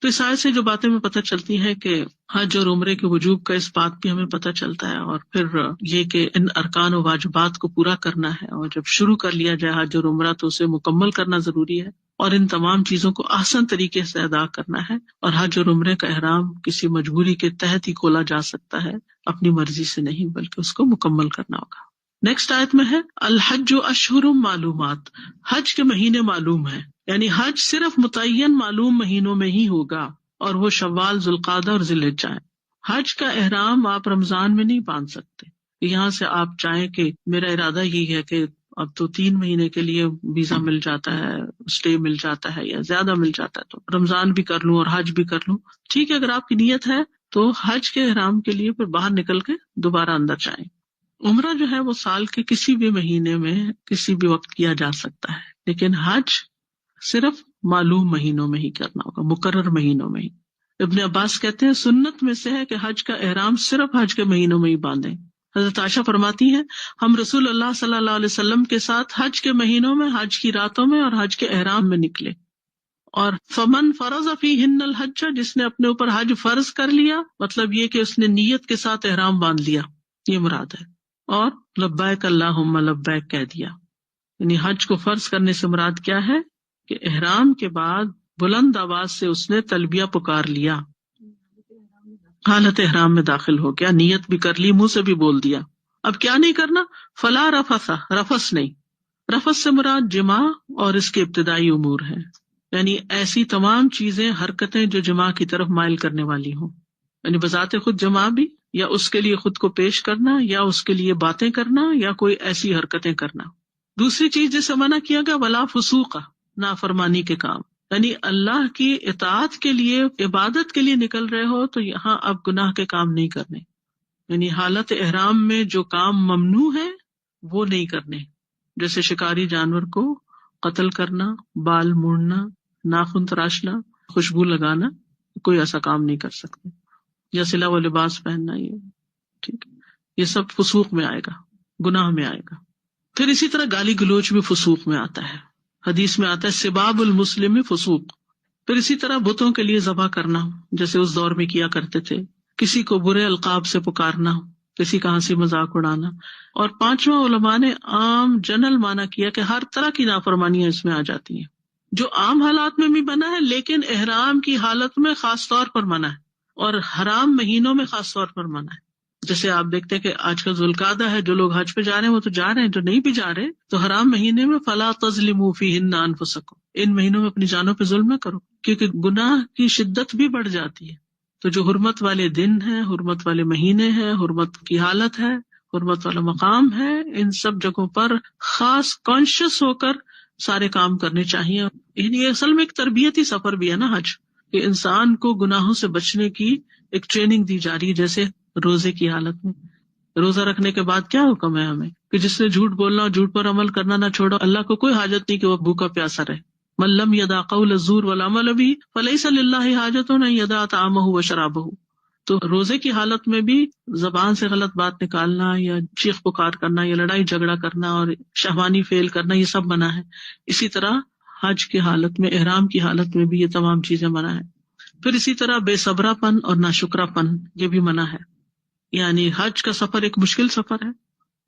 تو اس آیت سے جو باتیں ہمیں پتہ چلتی ہیں کہ حج اور عمرے کے وجوب کا اس بات بھی ہمیں پتہ چلتا ہے، اور پھر یہ کہ ان ارکان و واجبات کو پورا کرنا ہے، اور جب شروع کر لیا جائے حج اور عمرہ تو اسے مکمل کرنا ضروری ہے، اور ان تمام چیزوں کو آسان طریقے سے ادا کرنا ہے. اور حج اور عمرے کا احرام کسی مجبوری کے تحت ہی کھولا جا سکتا ہے، اپنی مرضی سے نہیں، بلکہ اس کو مکمل کرنا ہوگا. نیکسٹ آیت میں ہے الحج اشہر معلومات، حج کے مہینے معلوم ہیں، یعنی حج صرف متعین معلوم مہینوں میں ہی ہوگا، اور وہ شوال، ذوالقعدہ اور ذی الحجہ ہیں. حج کا احرام آپ رمضان میں نہیں باندھ سکتے. یہاں سے آپ چاہیں کہ میرا ارادہ یہ ہے کہ اب تو 3 مہینے کے لیے ویزا مل جاتا ہے، اسٹے مل جاتا ہے، یا زیادہ مل جاتا ہے، تو رمضان بھی کر لوں اور حج بھی کر لوں. ٹھیک ہے، اگر آپ کی نیت ہے تو حج کے احرام کے لیے پھر باہر نکل کے دوبارہ اندر جائیں. عمرہ جو ہے وہ سال کے کسی بھی مہینے میں کسی بھی وقت کیا جا سکتا ہے، لیکن حج صرف معلوم مہینوں میں ہی کرنا ہوگا، مقرر مہینوں میں ہی. ابن عباس کہتے ہیں سنت میں سے ہے کہ حج کا احرام صرف حج کے مہینوں میں ہی باندھیں. حضرت عائشہ فرماتی ہیں ہم رسول اللہ صلی اللہ علیہ وسلم کے ساتھ حج کے مہینوں میں، حج کی راتوں میں اور حج کے احرام میں نکلے. اور فمن فرض فیہن الحج، جس نے اپنے اوپر حج فرض کر لیا، مطلب یہ کہ اس نے نیت کے ساتھ احرام باندھ لیا، یہ مراد ہے. اور لبیک اللہم لبیک کہہ دیا. یعنی حج کو فرض کرنے سے مراد کیا ہے کہ احرام کے بعد بلند آواز سے اس نے تلبیہ پکار لیا. حالت احرام میں داخل ہو گیا، نیت بھی کر لی، منہ سے بھی بول دیا. اب کیا نہیں کرنا؟ فلا رفث، رفث نہیں. رفث سے مراد جماع اور اس کے ابتدائی امور ہے، یعنی ایسی تمام چیزیں، حرکتیں جو جماع کی طرف مائل کرنے والی ہوں، یعنی بذات خود جماع بھی، یا اس کے لیے خود کو پیش کرنا، یا اس کے لیے باتیں کرنا، یا کوئی ایسی حرکتیں کرنا. دوسری چیز جسے منع کیا گیا ولا فسوق، نافرمانی کے کام، یعنی اللہ کی اطاعت کے لیے، عبادت کے لیے نکل رہے ہو تو یہاں اب گناہ کے کام نہیں کرنے، یعنی حالت احرام میں جو کام ممنوع ہے وہ نہیں کرنے، جیسے شکاری جانور کو قتل کرنا، بال موڑنا، ناخن تراشنا، خوشبو لگانا، کوئی ایسا کام نہیں کر سکتے، یا صلہ و لباس پہننا، یہ ٹھیک ہے، یہ سب فسوق میں آئے گا، گناہ میں آئے گا. پھر اسی طرح گالی گلوچ بھی فسوق میں آتا ہے، حدیث میں آتا ہے سباب المسلم فسوق. پھر اسی طرح بتوں کے لیے ذبح کرنا، جیسے اس دور میں کیا کرتے تھے، کسی کو برے القاب سے پکارنا، کسی کا ہنسی مذاق اڑانا. اور پانچواں علماء نے عام جنرل مانا کیا کہ ہر طرح کی نافرمانیاں اس میں آ جاتی ہیں، جو عام حالات میں بھی منع ہے لیکن احرام کی حالت میں خاص طور پر منع ہے، اور حرام مہینوں میں خاص طور پر منع ہے. جیسے آپ دیکھتے ہیں کہ آج کل ذوالقعدہ ہے، جو لوگ حج پہ جا رہے ہیں وہ تو جا رہے ہیں، جو نہیں بھی جا رہے تو حرام مہینے میں فلا تظلموا فیہن انفسکم، ان مہینوں میں اپنی جانوں پہ ظلم نہ کرو، کیونکہ گناہ کی شدت بھی بڑھ جاتی ہے. تو جو حرمت والے دن ہیں، حرمت والے مہینے ہیں، حرمت کی حالت ہے، حرمت والا مقام ہے، ان سب جگہوں پر خاص کانشیس ہو کر سارے کام کرنے چاہیے. یعنی اصل میں ایک تربیتی سفر بھی ہے نا حج، کہ انسان کو گناہوں سے بچنے کی ایک ٹریننگ دی جا رہی ہے. جیسے روزے کی حالت میں، روزہ رکھنے کے بعد کیا حکم ہے ہمیں کہ جس نے جھوٹ بولنا اور جھوٹ پر عمل کرنا نہ چھوڑو، اللہ کو کوئی حاجت نہیں کہ وہ بھوکا پیاسا رہے. من لم یدع قول الزور والعمل به فلیس للہ حاجۃ ان یدع طعامہ وشرابہ. تو روزے کی حالت میں بھی زبان سے غلط بات نکالنا، یا چیخ پکار کرنا، یا لڑائی جھگڑا کرنا اور شہوانی فعل کرنا، یہ سب منع ہے. اسی طرح حج کی حالت میں، احرام کی حالت میں بھی یہ تمام چیزیں منع ہے. پھر اسی طرح بے صبرا پن اور ناشکرا پن، یہ بھی منع ہے. یعنی حج کا سفر ایک مشکل سفر ہے،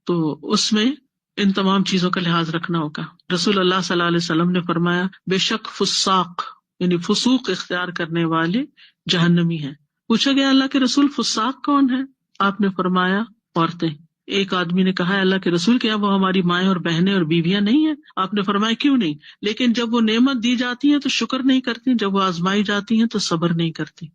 تو اس میں ان تمام چیزوں کا لحاظ رکھنا ہوگا. رسول اللہ صلی اللہ علیہ وسلم نے فرمایا بے شک فساق، یعنی فسوق اختیار کرنے والے جہنمی ہیں. پوچھا گیا اللہ کے رسول فساق کون ہے؟ آپ نے فرمایا عورتیں. ایک آدمی نے کہا اللہ کے رسول کیا وہ ہماری مائیں اور بہنیں اور بیویاں نہیں ہیں؟ آپ نے فرمایا کیوں نہیں، لیکن جب وہ نعمت دی جاتی ہیں تو شکر نہیں کرتی، جب وہ آزمائی جاتی ہیں تو صبر نہیں کرتی.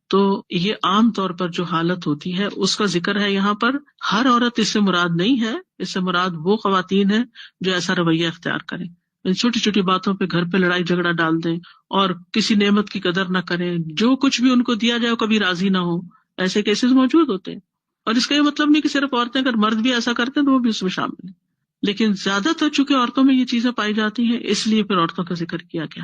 تو یہ عام طور پر جو حالت ہوتی ہے اس کا ذکر ہے یہاں پر. ہر عورت اس سے مراد نہیں ہے، اس سے مراد وہ خواتین ہیں جو ایسا رویہ اختیار کریں، چھوٹی چھوٹی باتوں پہ گھر پہ لڑائی جھگڑا ڈال دیں اور کسی نعمت کی قدر نہ کریں، جو کچھ بھی ان کو دیا جائے کبھی راضی نہ ہو. ایسے کیسز موجود ہوتے ہیں. اور اس کا یہ مطلب نہیں کہ صرف عورتیں، اگر مرد بھی ایسا کرتے ہیں تو وہ بھی اس میں شامل ہیں، لیکن زیادہ تر چونکہ عورتوں میں یہ چیزیں پائی جاتی ہیں اس لیے پھر عورتوں کا ذکر کیا گیا.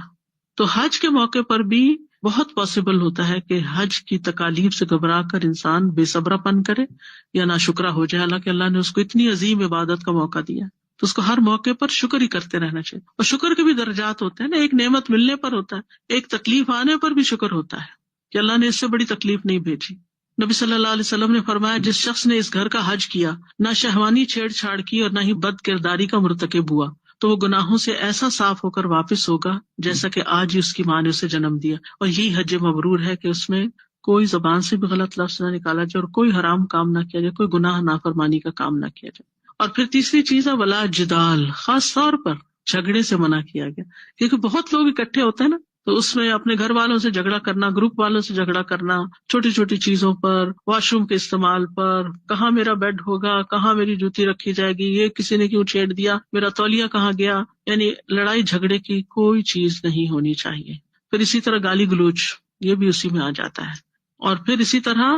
تو حج کے موقع پر بھی بہت پاسبل ہوتا ہے کہ حج کی تکالیف سے گھبرا کر انسان بے صبرا پن کرے یا ناشکرا ہو جائے، حالانکہ اللہ نے اس کو اتنی عظیم عبادت کا موقع دیا، تو اس کو ہر موقع پر شکر ہی کرتے رہنا چاہیے. اور شکر کے بھی درجات ہوتے ہیں نا، ایک نعمت ملنے پر ہوتا ہے، ایک تکلیف آنے پر بھی شکر ہوتا ہے کہ اللہ نے اس سے بڑی تکلیف نہیں بھیجی. نبی صلی اللہ علیہ وسلم نے فرمایا جس شخص نے اس گھر کا حج کیا، نہ شہوانی چھیڑ چھاڑ کی اور نہ ہی بد کرداری کا مرتکب ہوا، تو وہ گناہوں سے ایسا صاف ہو کر واپس ہوگا جیسا کہ آج ہی اس کی ماں نے اسے جنم دیا. اور یہی حج مبرور ہے کہ اس میں کوئی زبان سے بھی غلط لفظ نہ نکالا جائے اور کوئی حرام کام نہ کیا جائے، کوئی گناہ نافرمانی کا کام نہ کیا جائے. اور پھر تیسری چیز ہے ولا جدال، خاص طور پر جھگڑے سے منع کیا گیا، کیونکہ بہت لوگ اکٹھے ہوتے ہیں نا، تو اس میں اپنے گھر والوں سے جھگڑا کرنا، گروپ والوں سے جھگڑا کرنا، چھوٹی چھوٹی چیزوں پر، واش روم کے استعمال پر، کہاں میرا بیڈ ہوگا، کہاں میری جوتی رکھی جائے گی، یہ کسی نے کیوں چھیڑ دیا، میرا تولیہ کہاں گیا. یعنی لڑائی جھگڑے کی کوئی چیز نہیں ہونی چاہیے. پھر اسی طرح گالی گلوچ، یہ بھی اسی میں آ جاتا ہے. اور پھر اسی طرح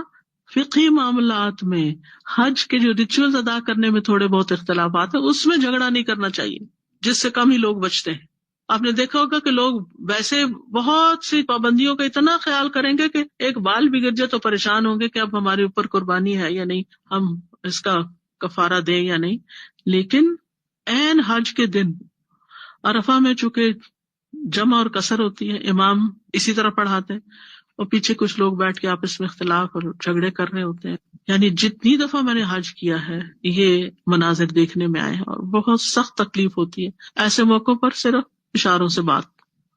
فقہی معاملات میں حج کے جو ریچولز ادا کرنے میں تھوڑے بہت اختلافات ہیں، اس میں جھگڑا نہیں کرنا چاہیے، جس سے کم ہی لوگ بچتے ہیں. آپ نے دیکھا ہوگا کہ لوگ ویسے بہت سی پابندیوں کا اتنا خیال کریں گے کہ ایک بال بھی گر جائے تو پریشان ہوں گے کہ اب ہمارے اوپر قربانی ہے یا نہیں، ہم اس کا کفارہ دیں یا نہیں. لیکن عین حج کے دن عرفہ میں چونکہ جمع اور کثر ہوتی ہے، امام اسی طرح پڑھاتے ہیں اور پیچھے کچھ لوگ بیٹھ کے آپس میں اختلاف اور جھگڑے کر رہے ہوتے ہیں. یعنی جتنی دفعہ میں نے حج کیا ہے یہ مناظر دیکھنے میں آئے ہیں اور بہت سخت تکلیف ہوتی ہے. ایسے موقعوں پر صرف اشاروں سے بات،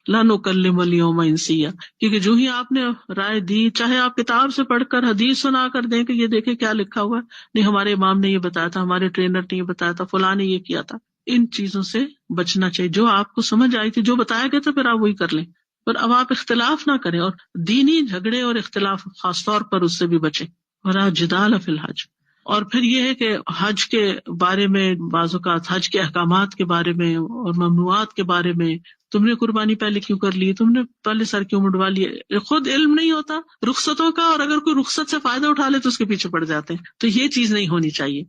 لا نکلم الیوم انسیا، کیونکہ جو ہی آپ نے رائے دی، چاہے آپ کتاب سے پڑھ کر حدیث سنا کر دیں کہ یہ دیکھیں کیا لکھا ہوا ہے، نہیں ہمارے امام نے یہ بتایا تھا، ہمارے ٹرینر نے یہ بتایا تھا، فلاں نے یہ کیا تھا، ان چیزوں سے بچنا چاہیے. جو آپ کو سمجھ آئی تھی، جو بتایا گیا تھا، پھر آپ وہی کر لیں. پر اب آپ اختلاف نہ کریں، اور دینی جھگڑے اور اختلاف خاص طور پر اس سے بھی بچیں. ولا جدال فی الحج. اور پھر یہ ہے کہ حج کے بارے میں بعض اوقات حج کے احکامات کے بارے میں اور ممنوعات کے بارے میں، تم نے قربانی پہلے کیوں کر لی، تم نے پہلے سر کیوں منڈوا لیے، خود علم نہیں ہوتا رخصتوں کا، اور اگر کوئی رخصت سے فائدہ اٹھا لے تو اس کے پیچھے پڑ جاتے ہیں. تو یہ چیز نہیں ہونی چاہیے.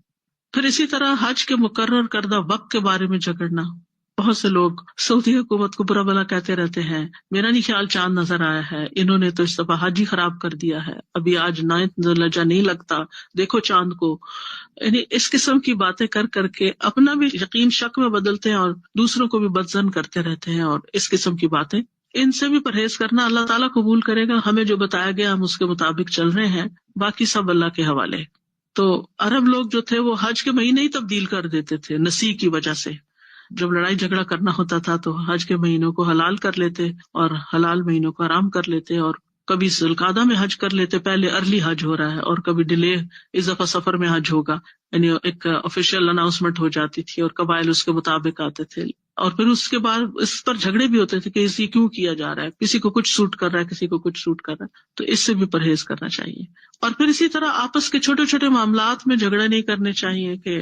پھر اسی طرح حج کے مقرر کردہ وقت کے بارے میں جھگڑنا. بہت سے لوگ سعودی حکومت کو برا بلا کہتے رہتے ہیں، میرا نہیں خیال چاند نظر آیا ہے، انہوں نے تو اس دفعہ حج ہی خراب کر دیا ہے، ابھی آج 9 ذوالحجہ نہیں لگتا، دیکھو چاند کو. یعنی اس قسم کی باتیں کر کر کے اپنا بھی یقین شک میں بدلتے ہیں اور دوسروں کو بھی بدظن کرتے رہتے ہیں. اور اس قسم کی باتیں، ان سے بھی پرہیز کرنا. اللہ تعالیٰ قبول کرے گا، ہمیں جو بتایا گیا ہم اس کے مطابق چل رہے ہیں، باقی سب اللہ کے حوالے. تو عرب لوگ جو تھے وہ حج کے مہینے ہی تبدیل کر دیتے تھے نسی کی وجہ سے. جب لڑائی جھگڑا کرنا ہوتا تھا تو حج کے مہینوں کو حلال کر لیتے اور حلال مہینوں کو حرام کر لیتے، اور کبھی ذوالقعدہ میں حج کر لیتے، پہلے ارلی حج ہو رہا ہے، اور کبھی ڈیلے، اس دفعہ سفر میں حج ہوگا، یعنی ایک آفیشیل اناؤنسمنٹ ہو جاتی تھی اور قبائل اس کے مطابق آتے تھے. اور پھر اس کے بعد اس پر جھگڑے بھی ہوتے تھے کہ اسی کیوں کیا جا رہا ہے، کسی کو کچھ سوٹ کر رہا ہے، کسی کو کچھ سوٹ کر رہا ہے. تو اس سے بھی پرہیز کرنا چاہیے. اور پھر اسی طرح آپس کے چھوٹے چھوٹے معاملات میں جھگڑا نہیں کرنے چاہیے. کہ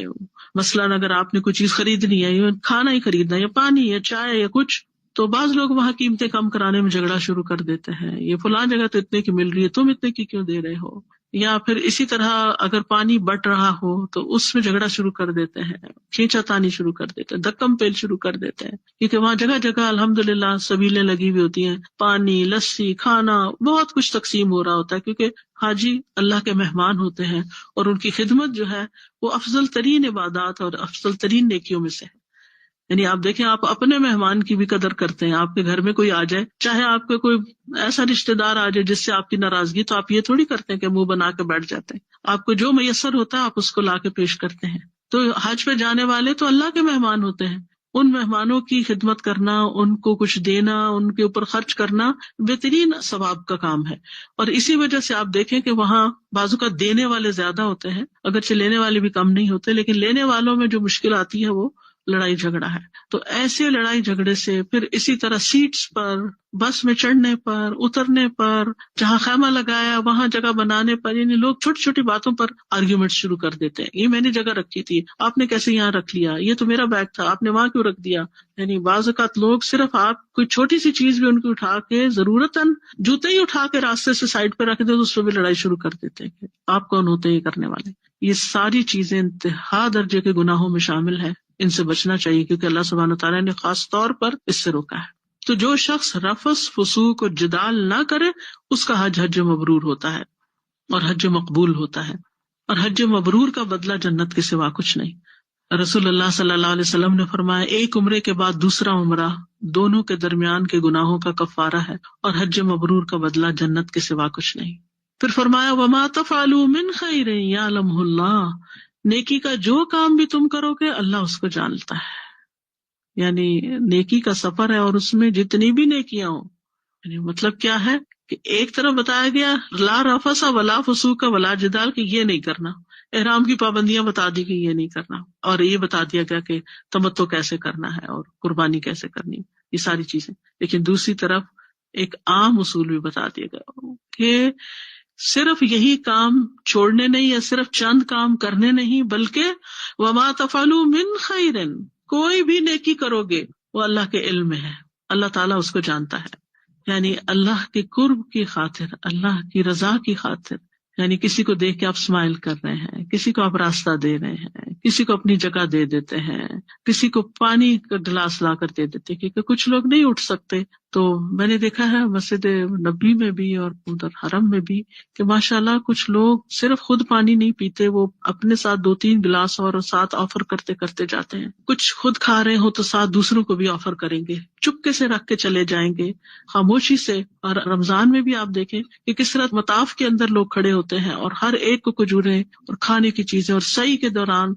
مثلاً اگر آپ نے کوئی چیز خریدنی ہے، یا کھانا ہی خریدنا ہے، یا پانی یا چائے یا کچھ، تو بعض لوگ وہاں قیمتیں کم کرانے میں جھگڑا شروع کر دیتے ہیں، یہ فلاں جگہ تو اتنے کی مل رہی ہے، تم اتنے کی کیوں دے رہے ہو. یا پھر اسی طرح اگر پانی بٹ رہا ہو تو اس میں جھگڑا شروع کر دیتے ہیں، کھینچا تانی شروع کر دیتے ہیں، دکم پیل شروع کر دیتے ہیں. کیونکہ وہاں جگہ جگہ الحمدللہ سبیلیں لگی ہوئی ہوتی ہیں، پانی، لسی، کھانا، بہت کچھ تقسیم ہو رہا ہوتا ہے. کیونکہ حاجی اللہ کے مہمان ہوتے ہیں، اور ان کی خدمت جو ہے وہ افضل ترین عبادات اور افضل ترین نیکیوں میں سے ہے. یعنی آپ دیکھیں، آپ اپنے مہمان کی بھی قدر کرتے ہیں. آپ کے گھر میں کوئی آ جائے، چاہے آپ کے کوئی ایسا رشتہ دار آ جائے جس سے آپ کی ناراضگی، تو آپ یہ تھوڑی کرتے ہیں کہ منہ بنا کے بیٹھ جاتے ہیں. آپ کو جو میسر ہوتا ہے آپ اس کو لا کے پیش کرتے ہیں. تو حج پہ جانے والے تو اللہ کے مہمان ہوتے ہیں، ان مہمانوں کی خدمت کرنا، ان کو کچھ دینا، ان کے اوپر خرچ کرنا بہترین ثواب کا کام ہے. اور اسی وجہ سے آپ دیکھیں کہ وہاں بازو کا دینے والے زیادہ ہوتے ہیں، اگرچہ لینے والے بھی کم نہیں ہوتے، لیکن لینے والوں میں جو مشکل آتی ہے وہ لڑائی جھگڑا ہے. تو ایسے لڑائی جھگڑے سے پھر اسی طرح سیٹس پر، بس میں چڑھنے پر، اترنے پر، جہاں خیمہ لگایا وہاں جگہ بنانے پر، یعنی لوگ چھوٹی چھوٹی باتوں پر آرگیومنٹ شروع کر دیتے ہیں. یہ میں نے جگہ رکھی تھی، آپ نے کیسے یہاں رکھ لیا، یہ تو میرا بیگ تھا، آپ نے وہاں کیوں رکھ دیا. یعنی بعض اوقات لوگ صرف آپ کوئی چھوٹی سی چیز بھی ان کی اٹھا کے، ضرورتاً جوتے ہی اٹھا کے راستے سے سائڈ پہ رکھ دے تو اس پہ بھی لڑائی شروع کر دیتے ہیں کہ آپ کون ہوتے ہیں یہ کرنے والے. یہ ساری چیزیں انتہا درجے کے گناہوں میں شامل ہیں، ان سے بچنا چاہیے، کیونکہ اللہ سبحانہ تعالیٰ نے خاص طور پر اس سے روکا ہے. تو جو شخص رفث، فسوق اور جدال نہ کرے اس کا حج مبرور ہوتا ہے اور حج مقبول ہوتا ہے. اور حج مبرور کا بدلہ جنت کے سوا کچھ نہیں. رسول اللہ صلی اللہ علیہ وسلم نے فرمایا، ایک عمرے کے بعد دوسرا عمرہ دونوں کے درمیان کے گناہوں کا کفارہ ہے، اور حج مبرور کا بدلہ جنت کے سوا کچھ نہیں. پھر فرمایا، وما تفعلوا من خیر یعلمہ اللہ، نیکی کا جو کام بھی تم کرو گے اللہ اس کو جانتا ہے. یعنی نیکی کا سفر ہے، اور اس میں جتنی بھی نیکیاں ہوں، یعنی مطلب کیا ہے کہ ایک طرف بتایا گیا لا رفث ولا فسوق ولا جدال، کہ یہ نہیں کرنا. احرام کی پابندیاں بتا دی کہ یہ نہیں کرنا، اور یہ بتا دیا گیا کہ تمتع کیسے کرنا ہے اور قربانی کیسے کرنی، یہ ساری چیزیں. لیکن دوسری طرف ایک عام اصول بھی بتا دیا گیا کہ صرف یہی کام چھوڑنے نہیں، یا صرف چند کام کرنے نہیں، بلکہ وما تفعلوا من خیر، کوئی بھی نیکی کرو گے وہ اللہ کے علم میں ہے، اللہ تعالیٰ اس کو جانتا ہے. یعنی اللہ کے قرب کی خاطر، اللہ کی رضا کی خاطر، یعنی کسی کو دیکھ کے آپ اسمائل کر رہے ہیں، کسی کو آپ راستہ دے رہے ہیں، کسی کو اپنی جگہ دے دیتے ہیں، کسی کو پانی کا گلاس لا کر دے دیتے، کیونکہ کچھ لوگ نہیں اٹھ سکتے. تو میں نے دیکھا ہے مسجد نبی میں بھی اور ادھر حرم میں بھی کہ ماشاءاللہ کچھ لوگ صرف خود پانی نہیں پیتے، وہ اپنے ساتھ 2-3 گلاس اور ساتھ آفر کرتے کرتے جاتے ہیں. کچھ خود کھا رہے ہو تو ساتھ دوسروں کو بھی آفر کریں گے، چپکے سے رکھ کے چلے جائیں گے، خاموشی سے. اور رمضان میں بھی آپ دیکھیں کہ کس طرح مطاف کے اندر لوگ کھڑے ہوتے ہیں اور ہر ایک کو کھجوریں اور کھانے کی چیزیں، اور سعی کے دوران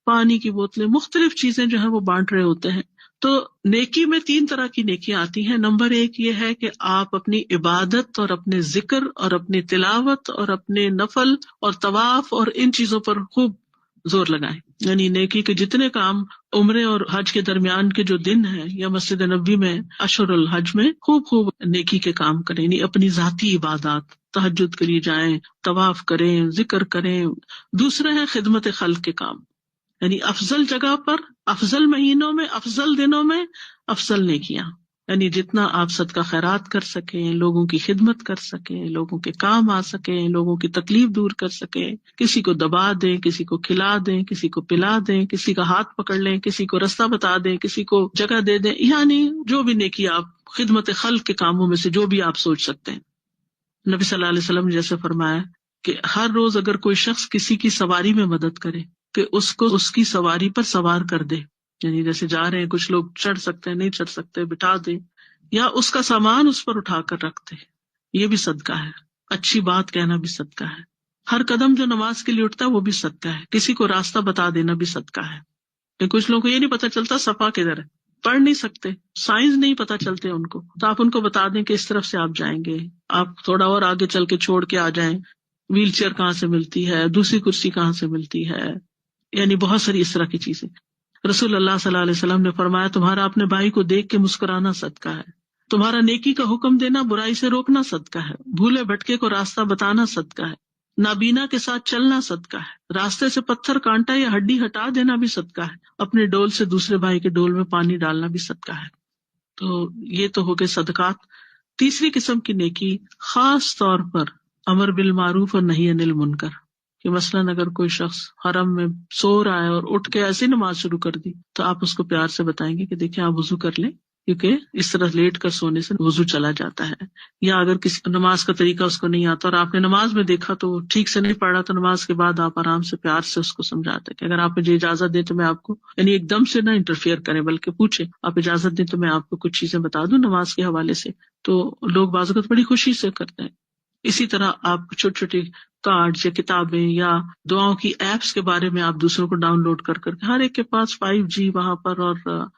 پانی کی بوتلیں، مختلف چیزیں جو ہیں وہ بانٹ رہے ہوتے ہیں. تو نیکی میں 3 طرح کی نیکیاں آتی ہیں. نمبر 1 یہ ہے کہ آپ اپنی عبادت اور اپنے ذکر اور اپنی تلاوت اور اپنے نفل اور طواف اور ان چیزوں پر خوب زور لگائیں. یعنی نیکی کے جتنے کام عمرے اور حج کے درمیان کے جو دن ہیں یا مسجد نبوی میں اشہر الحج میں خوب نیکی کے کام کریں. یعنی اپنی ذاتی عبادات، تہجد کے لیے جائیں، طواف کریں، ذکر کریں. دوسرا ہے خدمت خلق کے کام، یعنی افضل جگہ پر، افضل مہینوں میں، افضل دنوں میں افضل نیکیاں. یعنی جتنا آپ صدقہ خیرات کر سکیں، لوگوں کی خدمت کر سکیں، لوگوں کے کام آ سکیں، لوگوں کی تکلیف دور کر سکیں، کسی کو دبا دیں، کسی کو کھلا دیں، کسی کو پلا دیں، کسی کا ہاتھ پکڑ لیں، کسی کو رستہ بتا دیں، کسی کو جگہ دے دیں. یعنی جو بھی نیکی آپ خدمت خلق کے کاموں میں سے جو بھی آپ سوچ سکتے ہیں. نبی صلی اللہ علیہ وسلم نے جیسے فرمایا کہ ہر روز اگر کوئی شخص کسی کی سواری میں مدد کرے کہ اس کو اس کی سواری پر سوار کر دے، یعنی جیسے جا رہے ہیں کچھ لوگ چڑھ سکتے ہیں، نہیں چڑھ سکتے، بٹھا دے، یا اس کا سامان اس پر اٹھا کر رکھ دے، یہ بھی صدقہ ہے. اچھی بات کہنا بھی صدقہ ہے. ہر قدم جو نماز کے لیے اٹھتا ہے وہ بھی صدقہ ہے. کسی کو راستہ بتا دینا بھی صدقہ ہے. کہ کچھ لوگوں کو یہ نہیں پتا چلتا صفا کدھر ہے، پڑھ نہیں سکتے، سائنس نہیں پتا چلتے ان کو، تو آپ ان کو بتا دیں کہ اس طرف سے آپ جائیں گے، آپ تھوڑا اور آگے چل کے چھوڑ کے آ جائیں، ویل چیئر کہاں سے ملتی ہے، دوسری کرسی کہاں سے ملتی ہے. یعنی بہت ساری اس طرح کی چیزیں. رسول اللہ صلی اللہ علیہ وسلم نے فرمایا تمہارا اپنے بھائی کو دیکھ کے مسکرانا صدقہ ہے، تمہارا نیکی کا حکم دینا، برائی سے روکنا صدقہ ہے، بھولے بھٹکے کو راستہ بتانا صدقہ ہے، نابینا کے ساتھ چلنا صدقہ ہے، راستے سے پتھر کانٹا یا ہڈی ہٹا دینا بھی صدقہ ہے، اپنے ڈول سے دوسرے بھائی کے ڈول میں پانی ڈالنا بھی صدقہ ہے. تو یہ تو ہو گئے صدقات. تیسری قسم کی نیکی خاص طور پر امر بالمعروف اور نہی عن المنکر، کہ مثلاً اگر کوئی شخص حرم میں سو رہا ہے اور اٹھ کے ایسی نماز شروع کر دی تو آپ اس کو پیار سے بتائیں گے کہ دیکھیں آپ وضو کر لیں، کیونکہ اس طرح لیٹ کر سونے سے وضو چلا جاتا ہے. یا اگر کسی نماز کا طریقہ اس کو نہیں آتا اور آپ نے نماز میں دیکھا تو ٹھیک سے نہیں پڑھا، تو نماز کے بعد آپ آرام سے پیار سے اس کو سمجھاتے کہ اگر آپ مجھے اجازت دیں تو میں آپ کو، یعنی ایک دم سے نہ انٹرفیئر کریں بلکہ پوچھیں آپ اجازت دیں تو میں آپ کو کچھ چیزیں بتا دوں نماز کے حوالے سے. تو لوگ بعض اوقات بڑی خوشی سے کرتے ہیں. اسی طرح آپ چھوٹی چھوٹی کارڈ یا کتابیں یا دعاؤں کی ایپس کے بارے میں آپ دوسروں کو ڈاؤن لوڈ کر ہر ایک کے پاس 5G وہاں پر اور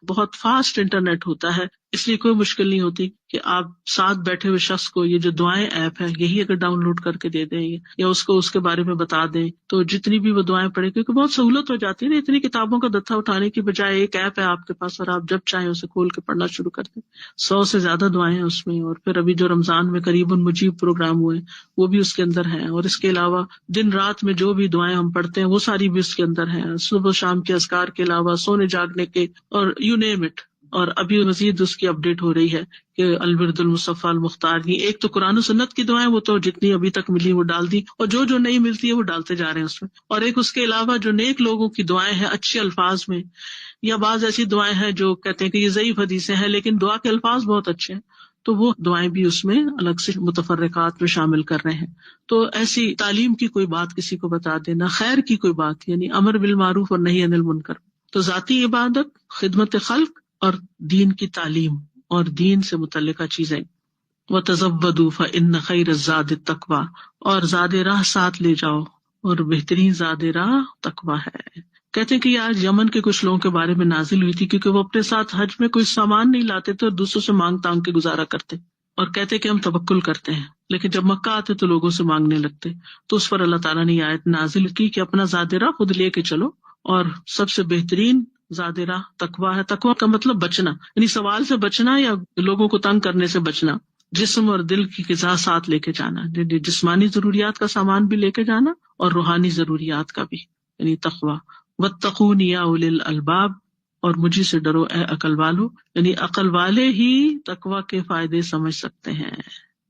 بہت فاسٹ انٹرنیٹ ہوتا ہے، اس لیے کوئی مشکل نہیں ہوتی کہ آپ ساتھ بیٹھے ہوئے شخص کو یہ جو دعائیں ایپ ہے یہی اگر ڈاؤن لوڈ کر کے دے دیں یا اس کو اس کے بارے میں بتا دیں تو جتنی بھی وہ دعائیں پڑھے، کیونکہ بہت سہولت ہو جاتی ہے نا، اتنی کتابوں کا دتہ اٹھانے کی بجائے ایک ایپ ہے آپ کے پاس اور آپ جب چاہیں اسے کھول کے پڑھنا شروع کر دیں. 100 سے زیادہ دعائیں ہیں اس میں، اور پھر ابھی جو رمضان میں قریب مجیب پروگرام ہوئے وہ بھی اس کے اندر ہیں، اور اس کے علاوہ دن رات میں جو بھی دعائیں ہم پڑھتے ہیں وہ ساری بھی اس کے اندر ہیں، صبح شام کے اذکار کے علاوہ سونے جاگنے کے، اور یو نیم اٹ. اور ابھی مزید اس کی اپڈیٹ ہو رہی ہے کہ الورد المصطفیٰ المختار، ایک تو قرآن و سنت کی دعائیں وہ تو جتنی ابھی تک ملی وہ ڈال دی، اور جو نہیں ملتی ہے وہ ڈالتے جا رہے ہیں اس میں. اور ایک اس کے علاوہ جو نیک لوگوں کی دعائیں ہیں اچھے الفاظ میں، یا بعض ایسی دعائیں ہیں جو کہتے ہیں کہ یہ ضعیف حدیثیں ہیں لیکن دعا کے الفاظ بہت اچھے ہیں، تو وہ دعائیں بھی اس میں الگ سے متفرقات میں شامل کر رہے ہیں. تو ایسی تعلیم کی کوئی بات کسی کو بتا دینا، خیر کی کوئی بات، یعنی امر بالمعروف اور نہی عن المنکر. تو ذاتی عبادت، خدمت خلق اور دین کی تعلیم اور دین سے متعلقہ چیزیں. وَتَزَوَّدُوا فَإِنَّ خَيْرَ الزَّادِ التَّقْوَىٰ، اور زاد راہ ساتھ لے جاؤ، اور بہترین زاد راہ تقویٰ ہے. کہتے ہیں کہ یہ آج یمن کے کچھ لوگوں کے بارے میں نازل ہوئی تھی، کیونکہ وہ اپنے ساتھ حج میں کوئی سامان نہیں لاتے تھے اور دوسروں سے مانگ تانگ کے گزارا کرتے، اور کہتے کہ ہم توکل کرتے ہیں، لیکن جب مکہ آتے تو لوگوں سے مانگنے لگتے. تو اس پر اللہ تعالیٰ نے یہ آیت نازل کی کہ اپنا زاد راہ خود لے کے چلو، اور سب سے بہترین زاد راہ تقویٰ ہے. تقویٰ کا مطلب بچنا، یعنی سوال سے بچنا یا لوگوں کو تنگ کرنے سے بچنا. جسم اور دل کی غذا ساتھ لے کے جانا، جسمانی ضروریات کا سامان بھی لے کے جانا اور روحانی ضروریات کا بھی، یعنی تقویٰ. واتقون یا اولی الالباب، اور مجھے سے ڈرو اے عقل والو، یعنی عقل والے ہی تقویٰ کے فائدے سمجھ سکتے ہیں.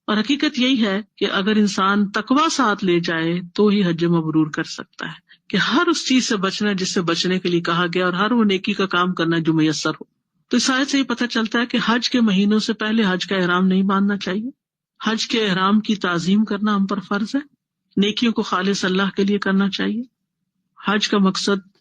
اور حقیقت یہی ہے کہ اگر انسان تقویٰ ساتھ لے جائے تو ہی حج مبرور کر سکتا ہے، کہ ہر اس چیز سے بچنا جس سے بچنے کے لیے کہا گیا، اور ہر وہ نیکی کا کام کرنا جو میسر ہو. تو اس آیت سے یہ پتہ چلتا ہے کہ حج کے مہینوں سے پہلے حج کا احرام نہیں باندھنا چاہیے. حج کے احرام کی تعظیم کرنا ہم پر فرض ہے، نیکیوں کو خالص اللہ کے لیے کرنا چاہیے. حج کا مقصد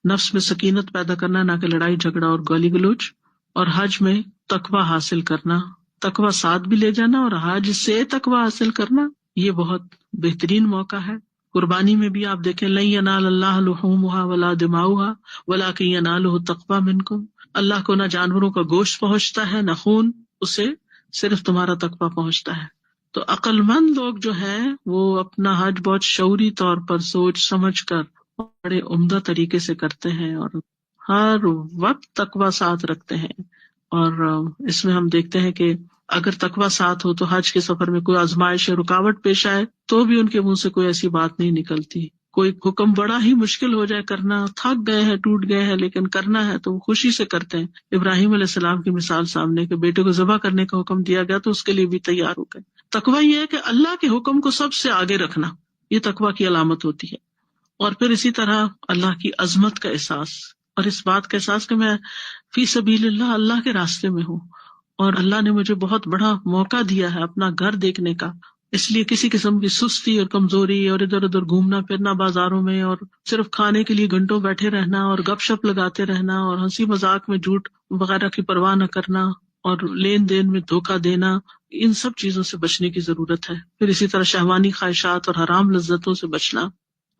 نفس میں سکینت پیدا کرنا، نہ کہ لڑائی جھگڑا اور گالی گلوچ. اور حج میں تقویٰ حاصل کرنا، تقویٰ ساتھ بھی لے جانا، اور حج سے تقویٰ حاصل کرنا، یہ بہت بہترین موقع ہے. قربانی میں بھی آپ دیکھیں، لن ینال اللہ لحومها ولا دماؤها ولکن ینالہ التقویٰ منکم، اللہ کو نہ جانوروں کا گوشت پہنچتا ہے نہ خون، اسے صرف تمہارا تقویٰ پہنچتا ہے۔ تو عقل مند لوگ جو ہے وہ اپنا حج بہت شعوری طور پر سوچ سمجھ کر بڑے عمدہ طریقے سے کرتے ہیں اور ہر وقت تقویٰ ساتھ رکھتے ہیں۔ اور اس میں ہم دیکھتے ہیں کہ اگر تقویٰ ساتھ ہو تو حج کے سفر میں کوئی آزمائش یا رکاوٹ پیش آئے تو بھی ان کے منہ سے کوئی ایسی بات نہیں نکلتی۔ کوئی حکم بڑا ہی مشکل ہو جائے کرنا، تھک گئے ہیں ٹوٹ گئے ہیں لیکن کرنا ہے تو وہ خوشی سے کرتے ہیں۔ ابراہیم علیہ السلام کی مثال سامنے کہ بیٹے کو ذبح کرنے کا حکم دیا گیا تو اس کے لیے بھی تیار ہو گئے۔ تقویٰ یہ ہے کہ اللہ کے حکم کو سب سے آگے رکھنا، یہ تقویٰ کی علامت ہوتی ہے۔ اور پھر اسی طرح اللہ کی عظمت کا احساس، اور اس بات کا احساس کہ میں فی سبیل اللہ، اللہ کے راستے میں ہوں اور اللہ نے مجھے بہت بڑا موقع دیا ہے اپنا گھر دیکھنے کا، اس لیے کسی قسم کی سستی اور کمزوری اور ادھر ادھر گھومنا پھرنا بازاروں میں اور صرف کھانے کے لیے گھنٹوں بیٹھے رہنا اور گپ شپ لگاتے رہنا اور ہنسی مذاق میں جھوٹ وغیرہ کی پرواہ نہ کرنا اور لین دین میں دھوکہ دینا، ان سب چیزوں سے بچنے کی ضرورت ہے۔ پھر اسی طرح شہوانی خواہشات اور حرام لذتوں سے بچنا۔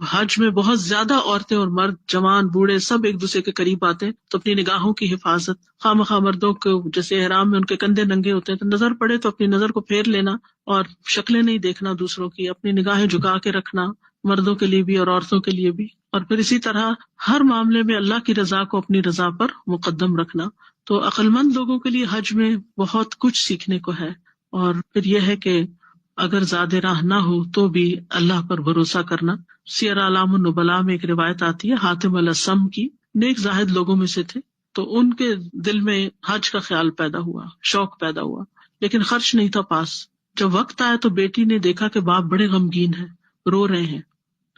حج میں بہت زیادہ عورتیں اور مرد، جوان بوڑھے سب ایک دوسرے کے قریب آتے ہیں، تو اپنی نگاہوں کی حفاظت، خواہ مخواہ مردوں کو جیسے احرام میں ان کے کندھے ننگے ہوتے ہیں تو نظر پڑے تو اپنی نظر کو پھیر لینا اور شکلیں نہیں دیکھنا دوسروں کی، اپنی نگاہیں جھکا کے رکھنا، مردوں کے لیے بھی اور عورتوں کے لیے بھی۔ اور پھر اسی طرح ہر معاملے میں اللہ کی رضا کو اپنی رضا پر مقدم رکھنا۔ تو عقل مند لوگوں کے لیے حج میں بہت کچھ سیکھنے کو ہے۔ اور پھر یہ ہے کہ اگر زیادہ راہ نہ ہو تو بھی اللہ پر بھروسہ کرنا۔ سیر اعلام النبلاء میں ایک روایت آتی ہے حاتم الاسم کی، نیک زاہد لوگوں میں سے تھے، تو ان کے دل میں حج کا خیال پیدا ہوا، شوق پیدا ہوا، لیکن خرچ نہیں تھا پاس۔ جب وقت آیا تو بیٹی نے دیکھا کہ باپ بڑے غمگین ہیں، رو رہے ہیں،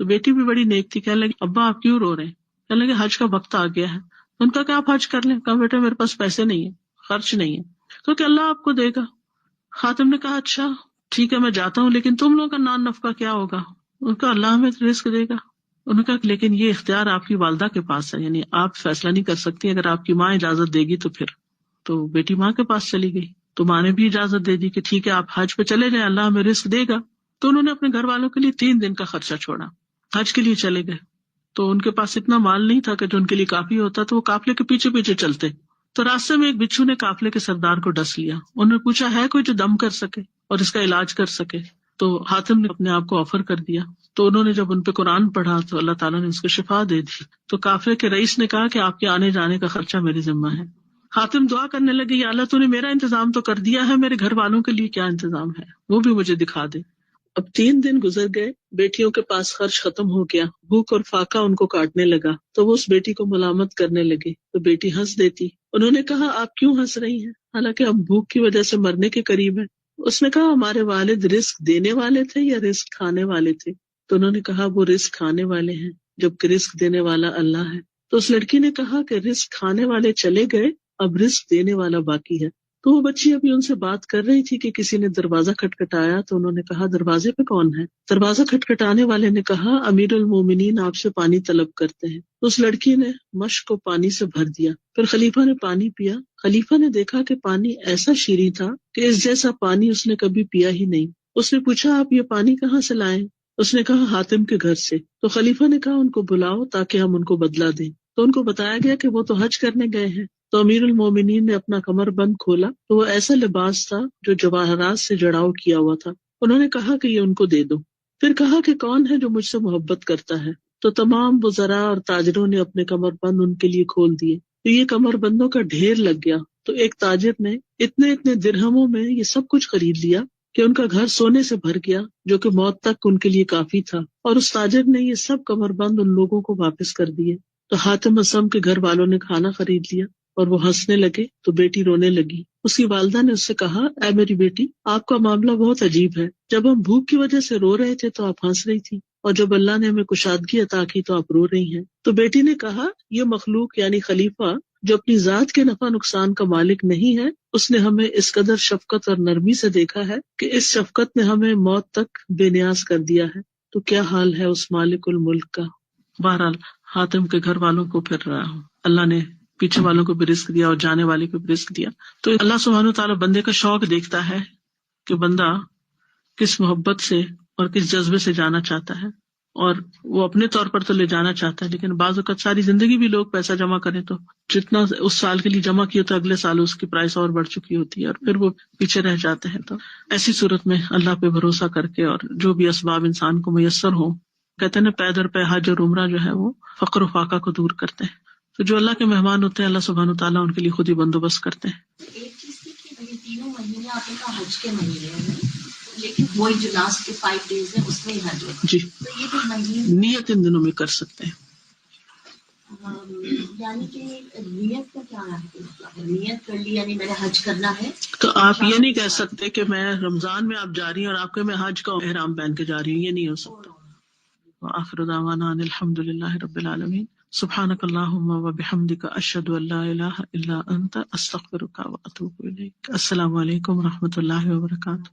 تو بیٹی بھی بڑی نیک تھی، کہنے لگی ابا آپ کیوں رو رہے ہیں؟ کہنے لگے حج کا وقت آ گیا ہے۔ ان کا کہ آپ حج کر لیں۔ کہا بیٹا میرے پاس پیسے نہیں ہیں، خرچ نہیں ہے، تو کہ اللہ آپ کو دے گا۔ خاتم نے کہا اچھا ٹھیک ہے میں جاتا ہوں، لیکن تم لوگوں کا نان نفقہ کیا ہوگا؟ ان کا اللہ ہمیں رزق دے گا۔ انہوں نے کہا لیکن یہ اختیار آپ کی والدہ کے پاس ہے، یعنی آپ فیصلہ نہیں کر سکتی، اگر آپ کی ماں اجازت دے گی تو پھر۔ تو بیٹی ماں کے پاس چلی گئی تو ماں نے بھی اجازت دے دی کہ ٹھیک ہے آپ حج پہ چلے جائیں، اللہ ہمیں رزق دے گا۔ تو انہوں نے اپنے گھر والوں کے لیے 3 دن کا خرچہ چھوڑا، حج کے لیے چلے گئے۔ تو ان کے پاس اتنا مال نہیں تھا کہ جو ان کے لیے کافی ہوتا، تو وہ قافلے کے پیچھے پیچھے چلتے۔ تو راستے میں ایک بچھو نے قافلے کے سردار کو ڈس لیا۔ انہوں نے پوچھا ہے کوئی جو دم کر سکے اور اس کا علاج کر سکے؟ تو حاتم نے اپنے آپ کو آفر کر دیا۔ تو انہوں نے جب ان پہ قرآن پڑھا تو اللہ تعالیٰ نے اس کو شفا دے دی۔ تو قافلے کے رئیس نے کہا کہ آپ کے آنے جانے کا خرچہ میرے ذمہ ہے۔ حاتم دعا کرنے لگے یا اللہ تو نے میرا انتظام تو کر دیا ہے، میرے گھر والوں کے لیے کیا انتظام ہے وہ بھی مجھے دکھا دے۔ اب 3 دن گزر گئے، بیٹیوں کے پاس خرچ ختم ہو گیا، بھوک اور فاقہ ان کو کاٹنے لگا، تو وہ اس بیٹی کو ملامت کرنے لگے تو بیٹی ہنس دیتی۔ انہوں نے کہا آپ کیوں ہنس رہی ہیں حالانکہ ہم بھوک کی وجہ سے مرنے کے قریب ہیں؟ اس نے کہا ہمارے والد رزق دینے والے تھے یا رزق کھانے والے تھے؟ تو انہوں نے کہا وہ رزق کھانے والے ہیں جبکہ رزق دینے والا اللہ ہے۔ تو اس لڑکی نے کہا کہ رزق کھانے والے چلے گئے، اب رزق دینے والا باقی ہے۔ تو وہ بچی ابھی ان سے بات کر رہی تھی کہ کسی نے دروازہ کھٹکھٹایا، تو انہوں نے کہا دروازے پہ کون ہے؟ دروازہ کھٹکھٹانے والے نے کہا امیر المومنین آپ سے پانی طلب کرتے ہیں۔ تو اس لڑکی نے مشک کو پانی سے بھر دیا، پھر خلیفہ نے پانی پیا۔ خلیفہ نے دیکھا کہ پانی ایسا شیریں تھا کہ اس جیسا پانی اس نے کبھی پیا ہی نہیں۔ اس نے پوچھا آپ یہ پانی کہاں سے لائیں؟ اس نے کہا حاتم کے گھر سے۔ تو خلیفہ نے کہا ان کو بلاؤ تاکہ ہم ان کو بدلہ دیں۔ تو ان کو بتایا گیا کہ وہ تو حج کرنے گئے ہیں۔ تو امیر المومنین نے اپنا کمر بند کھولا تو وہ ایسا لباس تھا جو جواہرات سے جڑاؤ کیا ہوا تھا۔ انہوں نے کہا کہ یہ ان کو دے دو۔ پھر کہا کہ کون ہے جو مجھ سے محبت کرتا ہے؟ تو تمام وزراء اور تاجروں نے اپنے کمر بند ان کے لیے کھول دیے۔ تو یہ کمر بندوں کا ڈھیر لگ گیا۔ تو ایک تاجر نے اتنے درہموں میں یہ سب کچھ خرید لیا کہ ان کا گھر سونے سے بھر گیا، جو کہ موت تک ان کے لیے کافی تھا۔ اور اس تاجر نے یہ سب کمر بند ان لوگوں کو واپس کر دیے۔ تو حاتم اسم کے گھر والوں نے کھانا خرید لیا اور وہ ہنسنے لگے تو بیٹی رونے لگی۔ اس کی والدہ نے اس سے کہا اے میری بیٹی آپ کا معاملہ بہت عجیب ہے، جب ہم بھوک کی وجہ سے رو رہے تھے تو آپ ہنس رہی تھی، اور جب اللہ نے ہمیں کشادگی عطا کی تو آپ رو رہی ہیں۔ تو بیٹی نے کہا یہ مخلوق یعنی خلیفہ جو اپنی ذات کے نفع نقصان کا مالک نہیں ہے، اس نے ہمیں اس قدر شفقت اور نرمی سے دیکھا ہے کہ اس شفقت نے ہمیں موت تک بے نیاز کر دیا ہے، تو کیا حال ہے اس مالک الملک کا۔ بہرحال حاتم کے گھر والوں کو پھر اللہ نے پیچھے والوں کو بھی رزق دیا اور جانے والے کو بھی رزق دیا۔ تو اللہ سبحانہ وتعالیٰ بندے کا شوق دیکھتا ہے کہ بندہ کس محبت سے اور کس جذبے سے جانا چاہتا ہے۔ اور وہ اپنے طور پر تو لے جانا چاہتا ہے، لیکن بعض اوقات ساری زندگی بھی لوگ پیسہ جمع کریں تو جتنا اس سال کے لیے جمع کیا تو اگلے سال اس کی پرائس اور بڑھ چکی ہوتی ہے اور پھر وہ پیچھے رہ جاتے ہیں. تو ایسی صورت میں اللہ پہ بھروسہ کر کے اور جو بھی اسباب انسان کو میسر ہوں، کہتے ہیں نا پے در پے حج اور عمرہ جو ہے وہ فقر و فاقہ کو دور کرتے ہیں. تو جو اللہ کے مہمان ہوتے ہیں اللہ سبحانہ وتعالیٰ ان کے لیے خود ہی بندوبست کرتے ہیں. ایک چیز تھی کہ یہ تینوں مہینے آپ نے کہا حج کے مہینے ہیں، لیکن وہی جو لاسٹ کے 5 days ہیں اس میں ہی حج ہے. جی، تو یہ جو مہینے نیت ان دنوں میں کر سکتے ہیں. یعنی کہ نیت کا کیا ہے؟ نیت کر لی یعنی میں نے حج کرنا ہے، تو آپ یہ نہیں کہہ سکتے کہ میں رمضان میں آپ جا رہی ہیں اور آپ کے میں حج کا احرام پہن کے جا رہی ہوں، یہ نہیں ہو سکتا. وآخر دعوانا ان الحمد للہ رب العالمین. سبحانک اللہم وبحمدک اشہد ان لا الہ الا انت استغفرک واتوب الیک. السلام علیکم ورحمۃ اللہ وبرکاتہ.